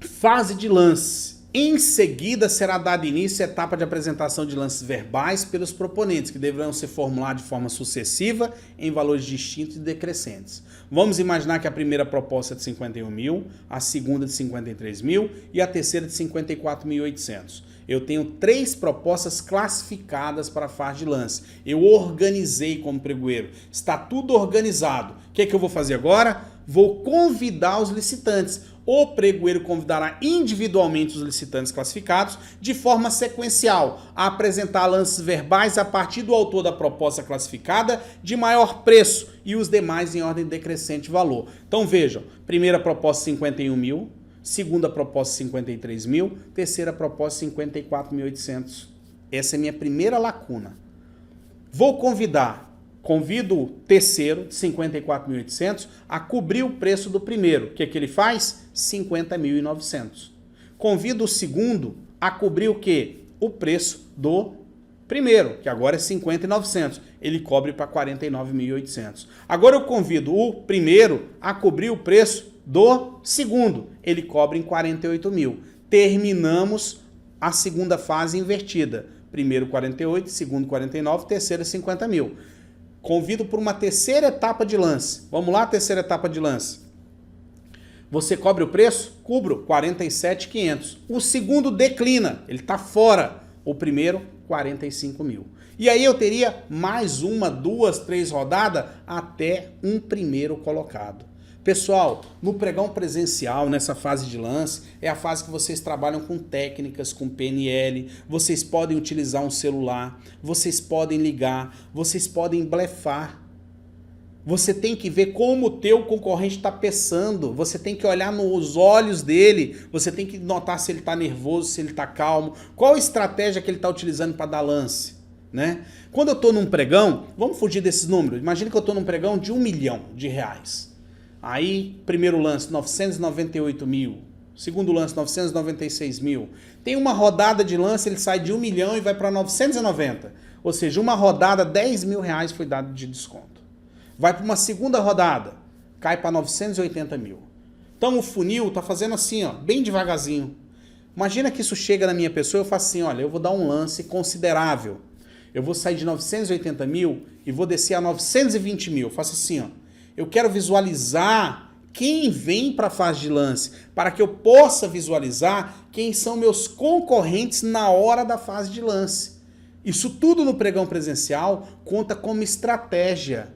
fase de lance. Em seguida, será dado início à etapa de apresentação de lances verbais pelos proponentes, que deverão ser formulados de forma sucessiva em valores distintos e decrescentes. Vamos imaginar que a primeira proposta é de 51 mil, a segunda de 53 mil e a terceira de 54.800. Eu tenho 3 propostas classificadas para a fase de lance. Eu organizei como pregoeiro. Está tudo organizado. O que eu vou fazer agora? Vou convidar os licitantes. O pregoeiro convidará individualmente os licitantes classificados de forma sequencial a apresentar lances verbais a partir do autor da proposta classificada de maior preço e os demais em ordem decrescente de valor. Então vejam, primeira proposta 51 mil, segunda proposta 53 mil, terceira proposta 54.800. Essa é a minha primeira lacuna. Convido o terceiro, de 54.800, a cobrir o preço do primeiro. O que ele faz? 50.900. Convido o segundo a cobrir o quê? O preço do primeiro, que agora é 50.900. Ele cobre para 49.800. Agora eu convido o primeiro a cobrir o preço do segundo. Ele cobre em 48 mil. Terminamos a segunda fase invertida. Primeiro 48, segundo 49, terceiro 50 mil. Convido por uma terceira etapa de lance. Vamos lá, terceira etapa de lance. Você cobre o preço? Cubro, 47.500. O segundo declina, ele está fora. O primeiro, 45 mil. E aí eu teria mais 1, 2, 3 rodadas até um primeiro colocado. Pessoal, no pregão presencial, nessa fase de lance, é a fase que vocês trabalham com técnicas, com PNL, vocês podem utilizar um celular, vocês podem ligar, vocês podem blefar. Você tem que ver como o teu concorrente está pensando, você tem que olhar nos olhos dele, você tem que notar se ele está nervoso, se ele está calmo, qual a estratégia que ele está utilizando para dar lance, né? Quando eu estou num pregão, vamos fugir desses números, imagina que eu estou num pregão de R$1 milhão. Aí, primeiro lance, 998 mil, segundo lance, 996 mil. Tem uma rodada de lance, ele sai de 1 milhão e vai para 990, ou seja, uma rodada, R$10 mil foi dado de desconto. Vai para uma segunda rodada, cai para 980 mil. Então o funil está fazendo assim, ó, bem devagarzinho. Imagina que isso chega na minha pessoa, eu faço assim, olha, eu vou dar um lance considerável. Eu vou sair de 980 mil e vou descer a 920 mil. Eu faço assim, ó. Eu quero visualizar quem vem para a fase de lance, para que eu possa visualizar quem são meus concorrentes na hora da fase de lance. Isso tudo no pregão presencial conta como estratégia.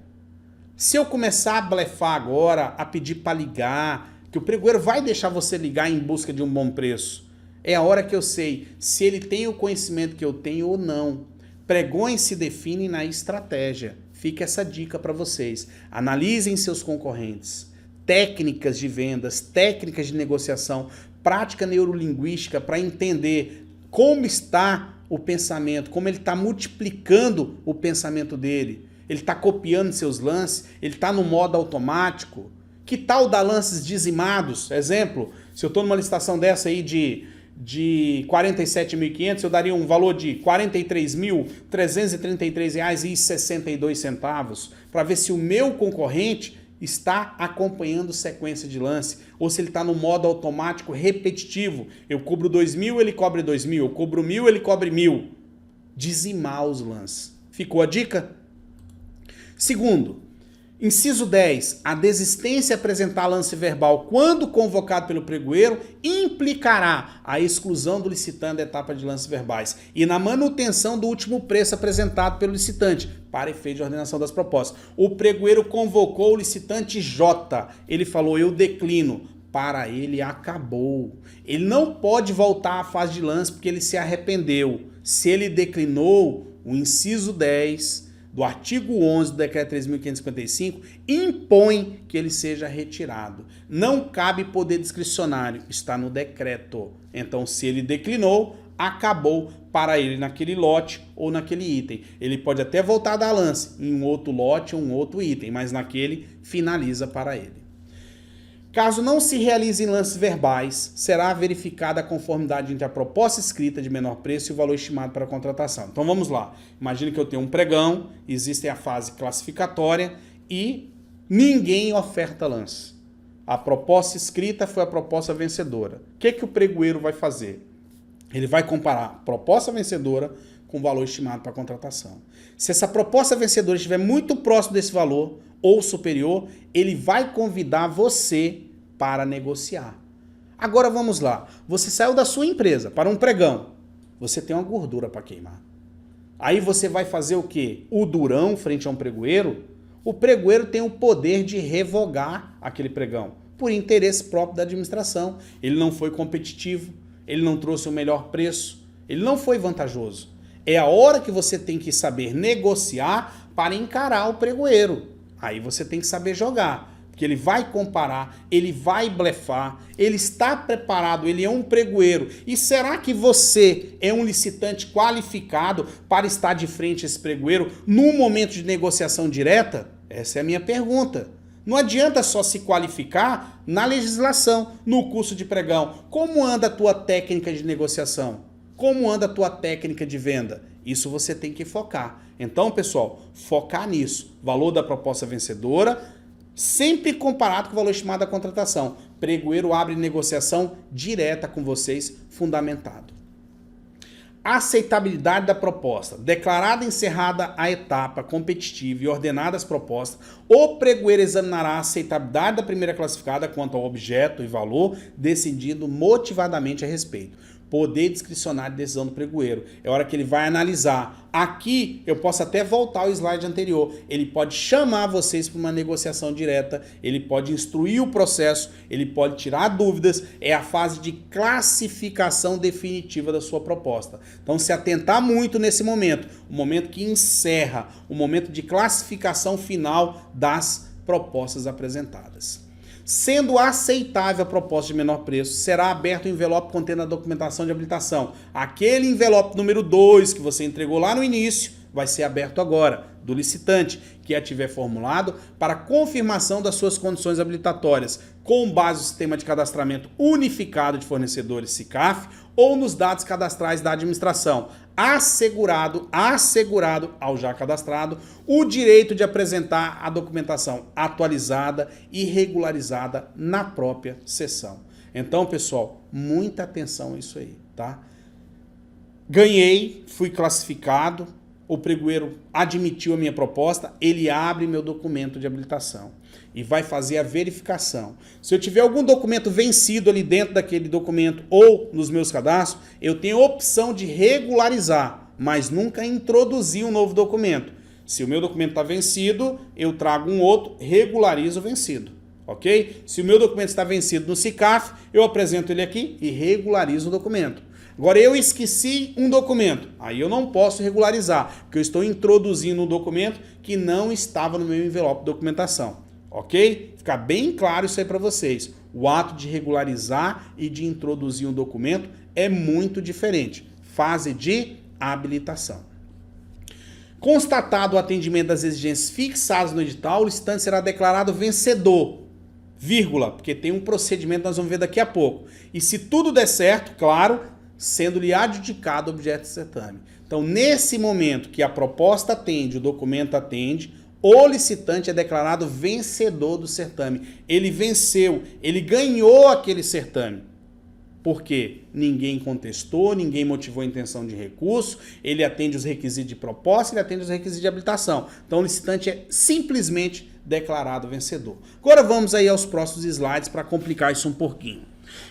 Se eu começar a blefar agora, a pedir para ligar, que o pregoeiro vai deixar você ligar em busca de um bom preço, é a hora que eu sei se ele tem o conhecimento que eu tenho ou não. Pregões se definem na estratégia. Fica essa dica para vocês. Analisem seus concorrentes. Técnicas de vendas, técnicas de negociação, prática neurolinguística para entender como está o pensamento, como ele está multiplicando o pensamento dele. Ele está copiando seus lances, ele está no modo automático. Que tal dar lances dizimados? Exemplo, se eu estou numa licitação dessa aí de 47.500, eu daria um valor de R$ 43.333,62 para ver se o meu concorrente está acompanhando sequência de lance ou se ele está no modo automático repetitivo. Eu cobro 2.000, ele cobre 2.000, eu cobro 1.000, ele cobre 1.000. Dizimar os lances. Ficou a dica? Segundo, inciso 10, a desistência a apresentar lance verbal quando convocado pelo pregoeiro implicará a exclusão do licitante da etapa de lances verbais e na manutenção do último preço apresentado pelo licitante para efeito de ordenação das propostas. O pregoeiro convocou o licitante J, ele falou, eu declino. Para ele acabou. Ele não pode voltar à fase de lance porque ele se arrependeu. Se ele declinou, o inciso 10 do artigo 11 do decreto 3.555 impõe que ele seja retirado. Não cabe poder discricionário, está no decreto. Então, se ele declinou, acabou para ele naquele lote ou naquele item. Ele pode até voltar a dar lance em um outro lote ou um outro item, mas naquele finaliza para ele. Caso não se realizem lances verbais, será verificada a conformidade entre a proposta escrita de menor preço e o valor estimado para a contratação. Então vamos lá. Imagine que eu tenho um pregão, existe a fase classificatória e ninguém oferta lance. A proposta escrita foi a proposta vencedora. O que o pregoeiro vai fazer? Ele vai comparar a proposta vencedora com o valor estimado para a contratação. Se essa proposta vencedora estiver muito próximo desse valor ou superior, ele vai convidar você para negociar. Agora vamos lá. Você saiu da sua empresa para um pregão. Você tem uma gordura para queimar. Aí você vai fazer o quê? O durão frente a um pregoeiro? O pregoeiro tem o poder de revogar aquele pregão por interesse próprio da administração. Ele não foi competitivo, ele não trouxe o melhor preço, ele não foi vantajoso. É a hora que você tem que saber negociar para encarar o pregoeiro. Aí você tem que saber jogar, porque ele vai comparar, ele vai blefar, ele está preparado, ele é um pregoeiro. E será que você é um licitante qualificado para estar de frente a esse pregoeiro num momento de negociação direta? Essa é a minha pergunta. Não adianta só se qualificar na legislação, no curso de pregão. Como anda a tua técnica de negociação? Como anda a tua técnica de venda? Isso você tem que focar. Então, pessoal, focar nisso. Valor da proposta vencedora, sempre comparado com o valor estimado da contratação. Pregoeiro abre negociação direta com vocês, fundamentado. Aceitabilidade da proposta. Declarada encerrada a etapa competitiva e ordenadas as propostas, o pregoeiro examinará a aceitabilidade da primeira classificada quanto ao objeto e valor, decidindo motivadamente a respeito. Poder discricionário de decisão do pregoeiro. É a hora que ele vai analisar. Aqui, eu posso até voltar ao slide anterior. Ele pode chamar vocês para uma negociação direta, ele pode instruir o processo, ele pode tirar dúvidas. É a fase de classificação definitiva da sua proposta. Então, se atentar muito nesse momento, o momento que encerra, o momento de classificação final das propostas apresentadas. Sendo aceitável a proposta de menor preço, será aberto o envelope contendo a documentação de habilitação. Aquele envelope número 2 que você entregou lá no início vai ser aberto agora, do licitante, que a tiver formulado para confirmação das suas condições habilitatórias, com base no sistema de cadastramento unificado de fornecedores SICAF ou nos dados cadastrais da administração, assegurado ao já cadastrado o direito de apresentar a documentação atualizada e regularizada na própria sessão. Então, pessoal, muita atenção a isso aí, tá? Ganhei, fui classificado, o pregoeiro admitiu a minha proposta, ele abre meu documento de habilitação e vai fazer a verificação. Se eu tiver algum documento vencido ali dentro daquele documento ou nos meus cadastros, eu tenho a opção de regularizar, mas nunca introduzir um novo documento. Se o meu documento está vencido, eu trago um outro, regularizo o vencido, ok? Se o meu documento está vencido no SICAF, eu apresento ele aqui e regularizo o documento. Agora, eu esqueci um documento, aí eu não posso regularizar, porque eu estou introduzindo um documento que não estava no meu envelope de documentação, ok? Fica bem claro isso aí para vocês. O ato de regularizar e de introduzir um documento é muito diferente. Fase de habilitação. Constatado o atendimento das exigências fixadas no edital, o licitante será declarado vencedor, vírgula, porque tem um procedimento que nós vamos ver daqui a pouco. E se tudo der certo, claro, sendo-lhe adjudicado o objeto de certame. Então, nesse momento que a proposta atende, o documento atende, o licitante é declarado vencedor do certame. Ele venceu, ele ganhou aquele certame. Por quê? Ninguém contestou, ninguém motivou a intenção de recurso, ele atende os requisitos de proposta, ele atende os requisitos de habilitação. Então, o licitante é simplesmente declarado vencedor. Agora vamos aí aos próximos slides para complicar isso um pouquinho.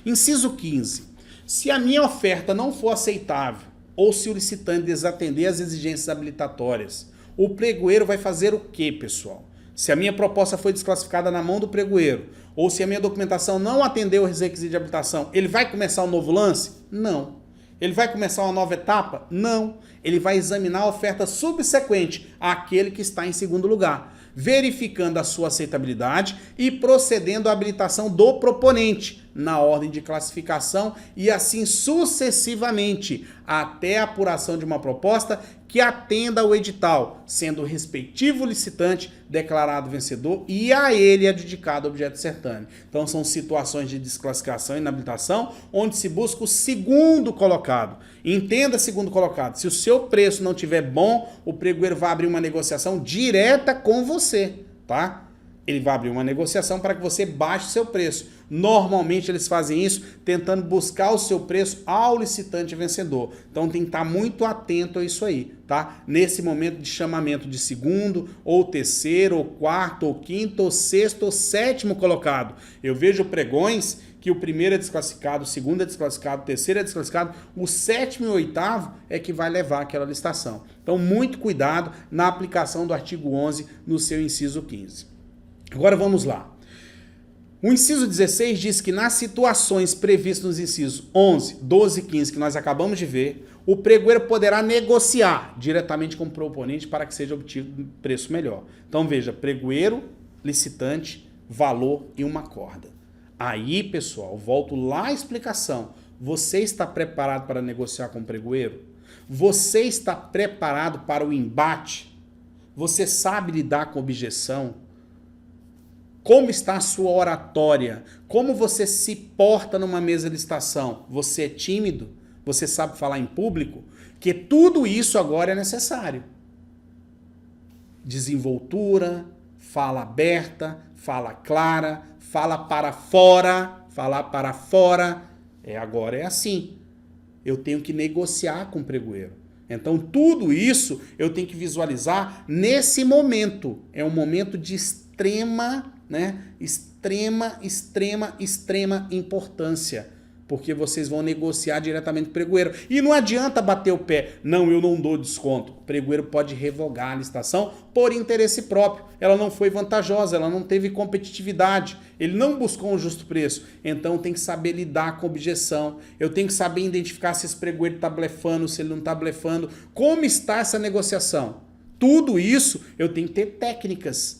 Inciso 15. Se a minha oferta não for aceitável ou se o licitante desatender as exigências habilitatórias, o pregoeiro vai fazer o quê, pessoal? Se a minha proposta foi desclassificada na mão do pregoeiro ou se a minha documentação não atendeu os requisitos de habilitação, ele vai começar um novo lance? Não. Ele vai começar uma nova etapa? Não. Ele vai examinar a oferta subsequente àquele que está em segundo lugar, verificando a sua aceitabilidade e procedendo à habilitação do proponente na ordem de classificação e assim sucessivamente até a apuração de uma proposta que atenda ao edital, sendo o respectivo licitante declarado vencedor e a ele adjudicado o objeto de certame. Então são situações de desclassificação e inabilitação onde se busca o segundo colocado. Entenda segundo colocado, se o seu preço não estiver bom, o pregoeiro vai abrir uma negociação direta com você, tá? Ele vai abrir uma negociação para que você baixe o seu preço. Normalmente eles fazem isso tentando buscar o seu preço ao licitante vencedor. Então tem que estar muito atento a isso aí, tá? Nesse momento de chamamento de segundo, ou terceiro, ou quarto, ou quinto, ou sexto, ou sétimo colocado. Eu vejo pregões que o primeiro é desclassificado, o segundo é desclassificado, o terceiro é desclassificado, o sétimo e o oitavo é que vai levar aquela licitação. Então muito cuidado na aplicação do artigo 11 no seu inciso 15. Agora vamos lá. O inciso 16 diz que nas situações previstas nos incisos 11, 12 e 15 que nós acabamos de ver, o pregoeiro poderá negociar diretamente com o proponente para que seja obtido um preço melhor. Então veja, pregoeiro, licitante, valor e uma corda. Aí, pessoal, volto lá à explicação. Você está preparado para negociar com o pregoeiro? Você está preparado para o embate? Você sabe lidar com objeção? Como está a sua oratória? Como você se porta numa mesa de licitação? Você é tímido? Você sabe falar em público? Que tudo isso agora é necessário. Desenvoltura, fala aberta, fala clara, fala para fora, falar para fora. Agora é assim. Eu tenho que negociar com o pregoeiro. Então tudo isso eu tenho que visualizar nesse momento. É um momento de extrema importância. porque vocês vão negociar diretamente com o pregoeiro. E não adianta bater o pé. Não, eu não dou desconto. O pregoeiro pode revogar a licitação por interesse próprio. Ela não foi vantajosa, ela não teve competitividade. Ele não buscou um justo preço. Então tem que saber lidar com objeção. Eu tenho que saber identificar se esse pregoeiro está blefando, se ele não está blefando. Como está essa negociação? Tudo isso eu tenho que ter técnicas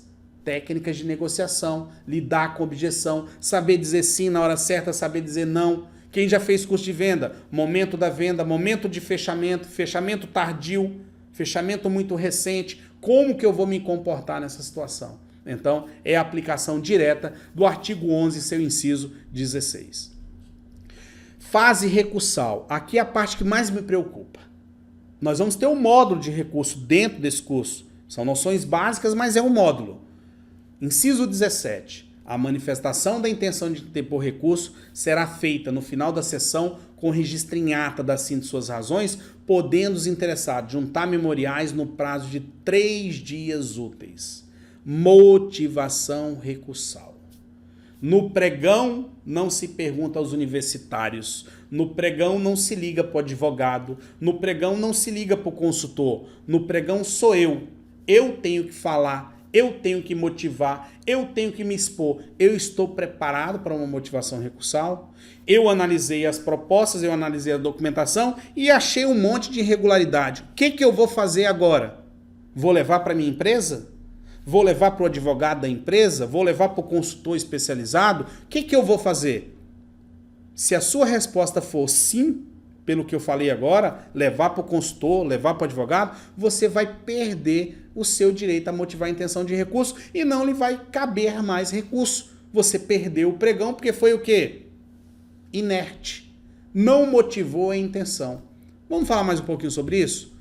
de negociação, lidar com objeção, saber dizer sim na hora certa, saber dizer não. Quem já fez curso de venda? Momento da venda, momento de fechamento, fechamento tardio, fechamento muito recente. Como que eu vou me comportar nessa situação? Então, é a aplicação direta do artigo 11, seu inciso 16. Fase recursal. Aqui é a parte que mais me preocupa. Nós vamos ter um módulo de recurso dentro desse curso. São noções básicas, mas é um módulo. Inciso 17. A manifestação da intenção de interpor recurso será feita no final da sessão com registro em ata da síntese de suas razões, podendo os interessados juntar memoriais no prazo de 3 dias úteis. Motivação recursal. No pregão não se pergunta aos universitários, no pregão não se liga para o advogado, no pregão não se liga para o consultor, no pregão sou eu. Eu tenho que falar, eu tenho que motivar, eu tenho que me expor. Eu estou preparado para uma motivação recursal? Eu analisei as propostas, eu analisei a documentação e achei um monte de irregularidade. O que eu vou fazer agora? Vou levar para minha empresa? Vou levar para o advogado da empresa? Vou levar para o consultor especializado? O que eu vou fazer? Se a sua resposta for sim, pelo que eu falei agora, levar para o consultor, levar para o advogado, você vai perder o seu direito a motivar a intenção de recurso e não lhe vai caber mais recurso. Você perdeu o pregão porque foi o quê? Inerte. Não motivou a intenção. Vamos falar mais um pouquinho sobre isso?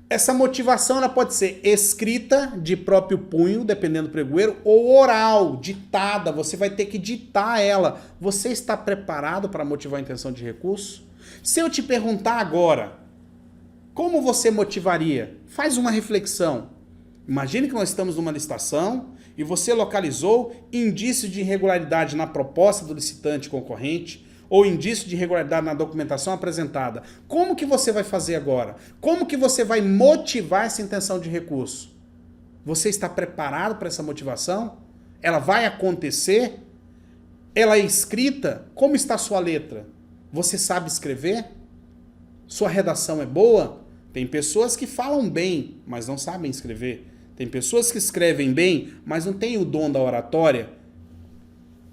Essa motivação ela pode ser escrita de próprio punho, dependendo do pregoeiro, ou oral, ditada. Você vai ter que ditar ela. Você está preparado para motivar a intenção de recurso? Se eu te perguntar agora, como você motivaria? Faz uma reflexão. Imagine que nós estamos numa licitação e você localizou indício de irregularidade na proposta do licitante concorrente ou indício de irregularidade na documentação apresentada. Como que você vai fazer agora? Como que você vai motivar essa intenção de recurso? Você está preparado para essa motivação? Ela vai acontecer? Ela é escrita? Como está a sua letra? Você sabe escrever? Sua redação é boa? Tem pessoas que falam bem, mas não sabem escrever. Tem pessoas que escrevem bem, mas não têm o dom da oratória.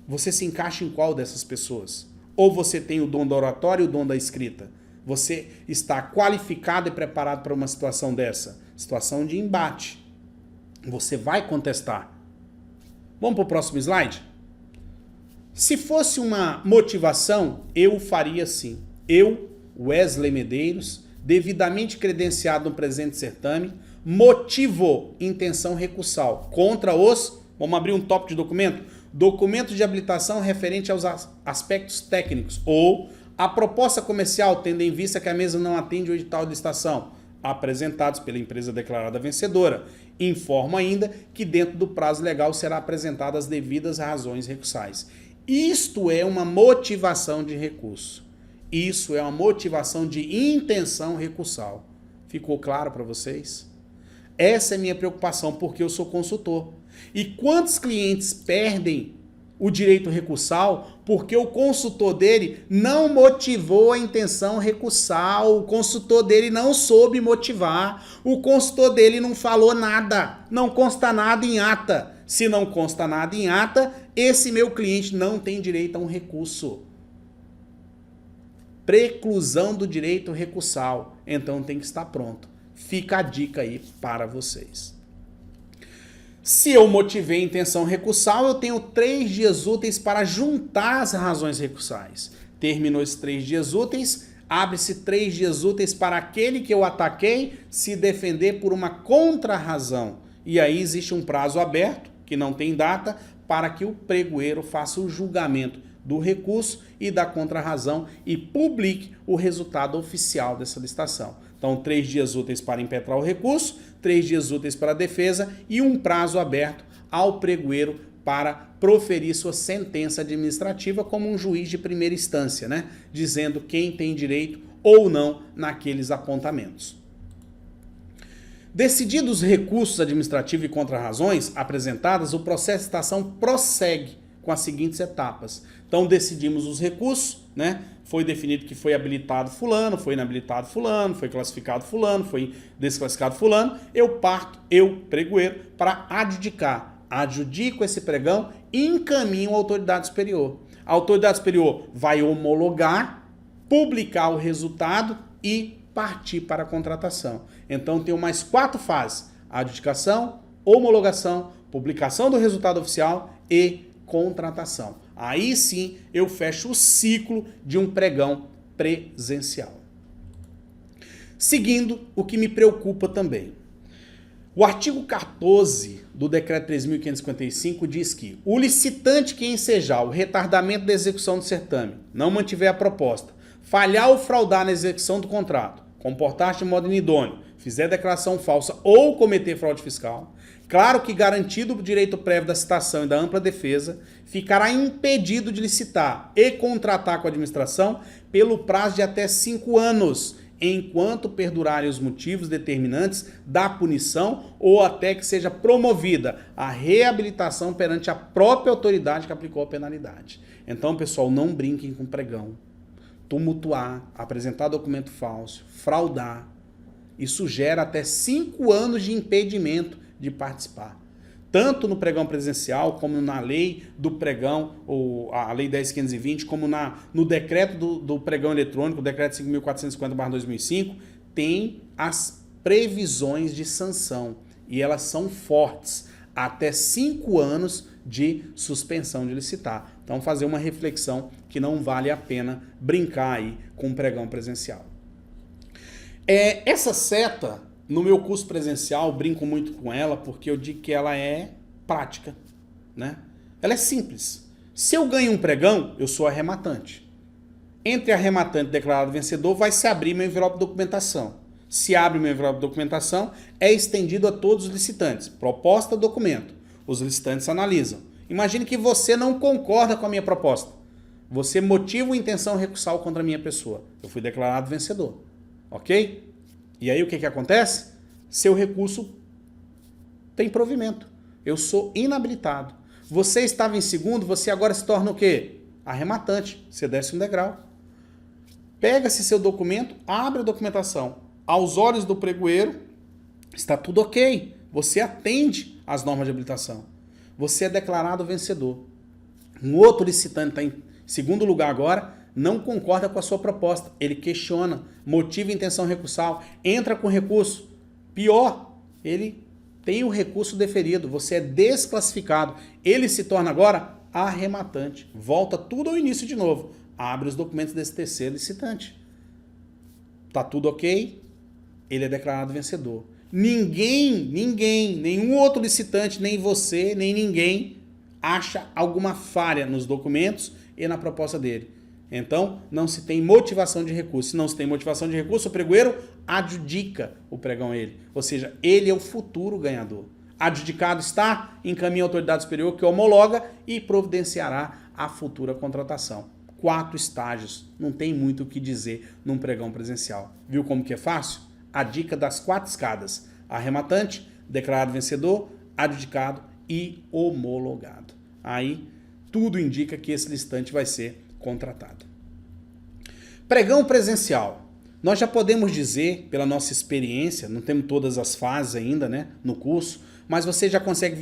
Você se encaixa em qual dessas pessoas? Ou você tem o dom da oratória e o dom da escrita? Você está qualificado e preparado para uma situação dessa? Situação de embate. Você vai contestar. Vamos para o próximo slide? Se fosse uma motivação, eu faria assim. Eu, Wesley Medeiros, devidamente credenciado no presente certame, motivo intenção recursal contra os... Vamos abrir um tópico de documento? Documento de habilitação referente aos aspectos técnicos ou a proposta comercial, tendo em vista que a mesa não atende o edital de licitação, apresentados pela empresa declarada vencedora. Informo ainda que dentro do prazo legal será apresentadas as devidas razões recursais. Isto é uma motivação de recurso. Isso é uma motivação de intenção recursal. Ficou claro para vocês? Essa é a minha preocupação, porque eu sou consultor. E quantos clientes perdem o direito recursal porque o consultor dele não motivou a intenção recursal, o consultor dele não soube motivar, o consultor dele não falou nada, não consta nada em ata. Se não consta nada em ata, esse meu cliente não tem direito a um recurso. Preclusão do direito recursal. Então tem que estar pronto. Fica a dica aí para vocês. Se eu motivei a intenção recursal, eu tenho 3 dias úteis para juntar as razões recursais. Terminou esses 3 dias úteis, abre-se 3 dias úteis para aquele que eu ataquei se defender por uma contra-razão. E aí existe um prazo aberto, que não tem data, para que o pregoeiro faça o julgamento do recurso e da contra-razão e publique o resultado oficial dessa licitação. Então, 3 dias úteis para impetrar o recurso, 3 dias úteis para a defesa e um prazo aberto ao pregoeiro para proferir sua sentença administrativa como um juiz de primeira instância, né? Dizendo quem tem direito ou não naqueles apontamentos. Decididos os recursos administrativos e contrarrazões apresentadas, o processo de licitação prossegue com as seguintes etapas. Então decidimos os recursos, né? Foi definido que foi habilitado fulano, foi inabilitado fulano, foi classificado fulano, foi desclassificado fulano. Eu parto, pregoeiro, para adjudicar. Adjudico esse pregão e encaminho à autoridade superior. A autoridade superior vai homologar, publicar o resultado e partir para a contratação. Então tem mais 4 fases: adjudicação, homologação, publicação do resultado oficial e contratação. Aí sim eu fecho o ciclo de um pregão presencial. Seguindo o que me preocupa também. O artigo 14 do Decreto 3.555 diz que o licitante que ensejar o retardamento da execução do certame, não mantiver a proposta, falhar ou fraudar na execução do contrato, comportar-se de modo inidôneo, fizer declaração falsa ou cometer fraude fiscal, claro que garantido o direito prévio da citação e da ampla defesa, ficará impedido de licitar e contratar com a administração pelo prazo de até 5 anos, enquanto perdurarem os motivos determinantes da punição ou até que seja promovida a reabilitação perante a própria autoridade que aplicou a penalidade. Então, pessoal, não brinquem com pregão. Tumultuar, apresentar documento falso, fraudar, isso gera até 5 anos de impedimento de participar. Tanto no pregão presencial, como na lei do pregão, ou a lei 10.520, como no decreto do pregão eletrônico, o decreto 5.450/2005, tem as previsões de sanção. E elas são fortes, até 5 anos de suspensão de licitar. Então fazer uma reflexão que não vale a pena brincar aí com o pregão presencial. Essa seta, no meu curso presencial, brinco muito com ela porque eu digo que ela é prática, né? Ela é simples. Se eu ganho um pregão, eu sou arrematante. Entre arrematante e declarado vencedor vai se abrir meu envelope de documentação. Se abre meu envelope de documentação, é estendido a todos os licitantes. Proposta, documento. Os licitantes analisam. Imagine que você não concorda com a minha proposta. Você motiva uma intenção recursal contra a minha pessoa. Eu fui declarado vencedor. Ok? E aí o que acontece? Seu recurso tem provimento. Eu sou inabilitado. Você estava em segundo, você agora se torna o quê? Arrematante. Você desce um degrau. Pega-se seu documento, abre a documentação. Aos olhos do pregoeiro, está tudo ok. Você atende às normas de habilitação. Você é declarado vencedor. Um outro licitante está em segundo lugar agora, não concorda com a sua proposta. Ele questiona, motiva intenção recursal, entra com recurso. Pior, ele tem o recurso deferido, você é desclassificado. Ele se torna agora arrematante. Volta tudo ao início de novo. Abre os documentos desse terceiro licitante. Tá tudo ok? Ele é declarado vencedor. Nenhum outro licitante, nem você, nem ninguém acha alguma falha nos documentos e na proposta dele. Então, não se tem motivação de recurso. Se não se tem motivação de recurso, o pregoeiro adjudica o pregão a ele. Ou seja, ele é o futuro ganhador. Adjudicado está, encaminha a autoridade superior que homologa e providenciará a futura contratação. 4 estágios. Não tem muito o que dizer num pregão presencial. Viu como que é fácil? A dica das 4 escadas: arrematante, declarado vencedor, adjudicado e homologado. Aí, tudo indica que esse licitante vai ser contratado. Pregão presencial. Nós já podemos dizer, pela nossa experiência, não temos todas as fases ainda, né, no curso, mas você já consegue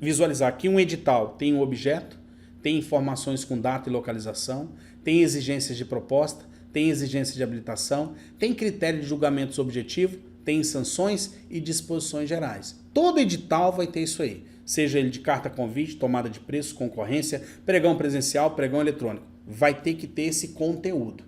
visualizar que um edital tem um objeto, tem informações com data e localização, tem exigências de proposta, tem exigência de habilitação, tem critério de julgamentos objetivo, tem sanções e disposições gerais. Todo edital vai ter isso aí, seja ele de carta convite, tomada de preço, concorrência, pregão presencial, pregão eletrônico. Vai ter que ter esse conteúdo.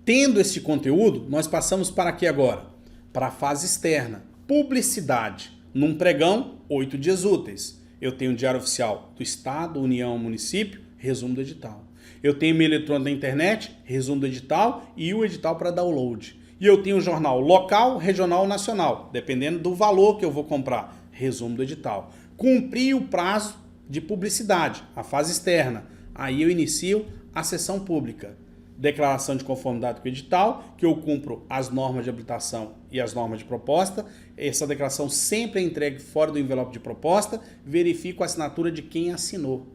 Tendo esse conteúdo, nós passamos para aqui agora? Para a fase externa, publicidade. Num pregão, 8 dias úteis. Eu tenho o Diário Oficial do Estado, União, Município, resumo do edital. Eu tenho e-mail eletrônico da internet, resumo do edital e o edital para download. E eu tenho o jornal local, regional ou nacional, dependendo do valor que eu vou comprar, resumo do edital. Cumpri o prazo de publicidade, a fase externa. Aí eu inicio a sessão pública. Declaração de conformidade com o edital, que eu cumpro as normas de habilitação e as normas de proposta. Essa declaração sempre é entregue fora do envelope de proposta. Verifico a assinatura de quem assinou.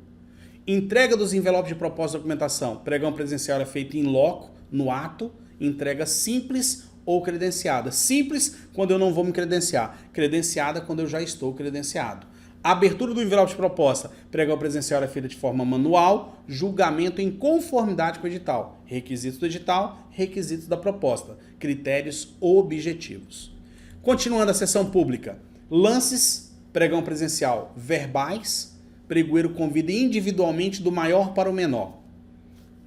Entrega dos envelopes de proposta de documentação. Pregão presencial é feito em loco, no ato. Entrega simples ou credenciada. Simples quando eu não vou me credenciar. Credenciada quando eu já estou credenciado. Abertura do envelope de proposta. Pregão presencial é feita de forma manual. Julgamento em conformidade com o edital. Requisitos do edital, requisitos da proposta. Critérios objetivos. Continuando a sessão pública. Lances, pregão presencial, verbais. Pregoeiro convida individualmente do maior para o menor.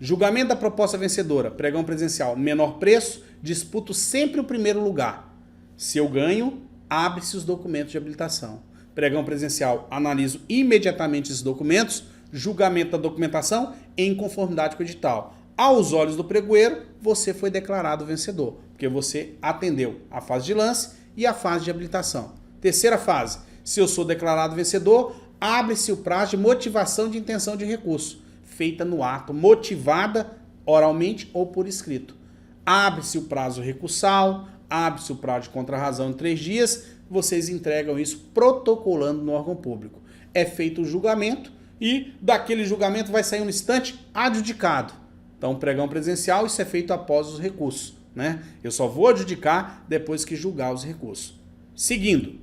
Julgamento da proposta vencedora. Pregão presencial, menor preço. Disputo sempre o primeiro lugar. Se eu ganho, abre-se os documentos de habilitação. Pregão presencial, analiso imediatamente esses documentos. Julgamento da documentação em conformidade com o edital. Aos olhos do pregoeiro, você foi declarado vencedor, porque você atendeu a fase de lance e a fase de habilitação. Terceira fase, se eu sou declarado vencedor, abre-se o prazo de motivação de intenção de recurso, feita no ato, motivada oralmente ou por escrito. Abre-se o prazo recursal, abre-se o prazo de contrarrazão em 3 dias, vocês entregam isso protocolando no órgão público. É feito o julgamento e daquele julgamento vai sair um instante adjudicado. Então, pregão presencial, isso é feito após os recursos, né? Eu só vou adjudicar depois que julgar os recursos. Seguindo.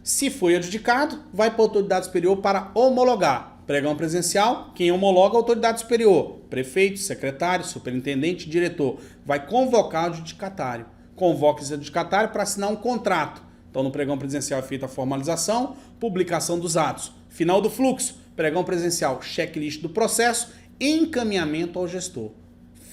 Se foi adjudicado, vai para a autoridade superior para homologar. Pregão presencial, quem homologa é a autoridade superior. Prefeito, secretário, superintendente, diretor. Vai convocar o adjudicatário. Convoca esse adjudicatário para assinar um contrato. Então, no pregão presencial é feita a formalização, publicação dos atos. Final do fluxo, pregão presencial, checklist do processo, encaminhamento ao gestor.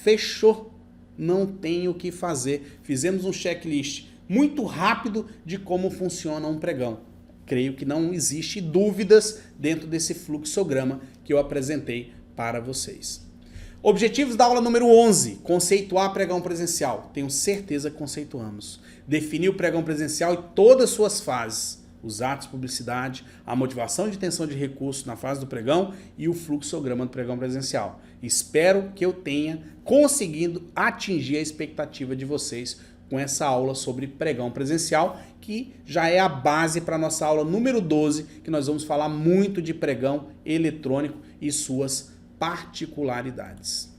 Fechou. Não tem o que fazer. Fizemos um checklist muito rápido de como funciona um pregão. Creio que não existe dúvidas dentro desse fluxograma que eu apresentei para vocês. Objetivos da aula número 11, conceituar pregão presencial. Tenho certeza que conceituamos. Definir o pregão presencial e todas as suas fases. Os atos de publicidade, a motivação de intenção de recurso na fase do pregão e o fluxograma do pregão presencial. Espero que eu tenha conseguido atingir a expectativa de vocês com essa aula sobre pregão presencial, que já é a base para a nossa aula número 12, que nós vamos falar muito de pregão eletrônico e suas particularidades.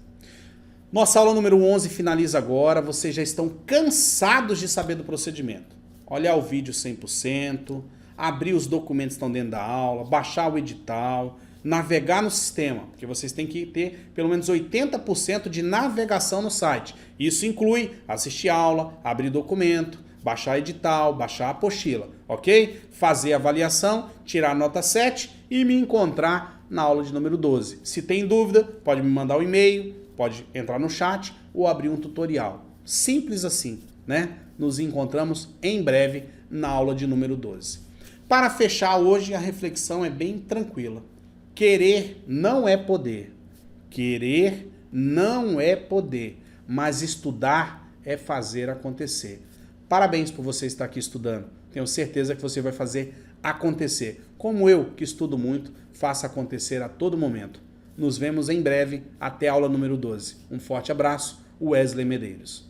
Nossa aula número 11 finaliza agora. Vocês já estão cansados de saber do procedimento. Olhar o vídeo 100%, abrir os documentos que estão dentro da aula, baixar o edital, navegar no sistema, porque vocês têm que ter pelo menos 80% de navegação no site. Isso inclui assistir aula, abrir documento, baixar edital, baixar a apostila, ok? Fazer a avaliação, tirar a nota 7 e me encontrar na aula de número 12. Se tem dúvida, pode me mandar um e-mail, pode entrar no chat ou abrir um tutorial. Simples assim, né? Nos encontramos em breve na aula de número 12. Para fechar hoje, a reflexão é bem tranquila. Querer não é poder. Querer não é poder. Mas estudar é fazer acontecer. Parabéns por você estar aqui estudando. Tenho certeza que você vai fazer acontecer. Como eu, que estudo muito, faço acontecer a todo momento. Nos vemos em breve. Até a aula número 12. Um forte abraço. Wesley Medeiros.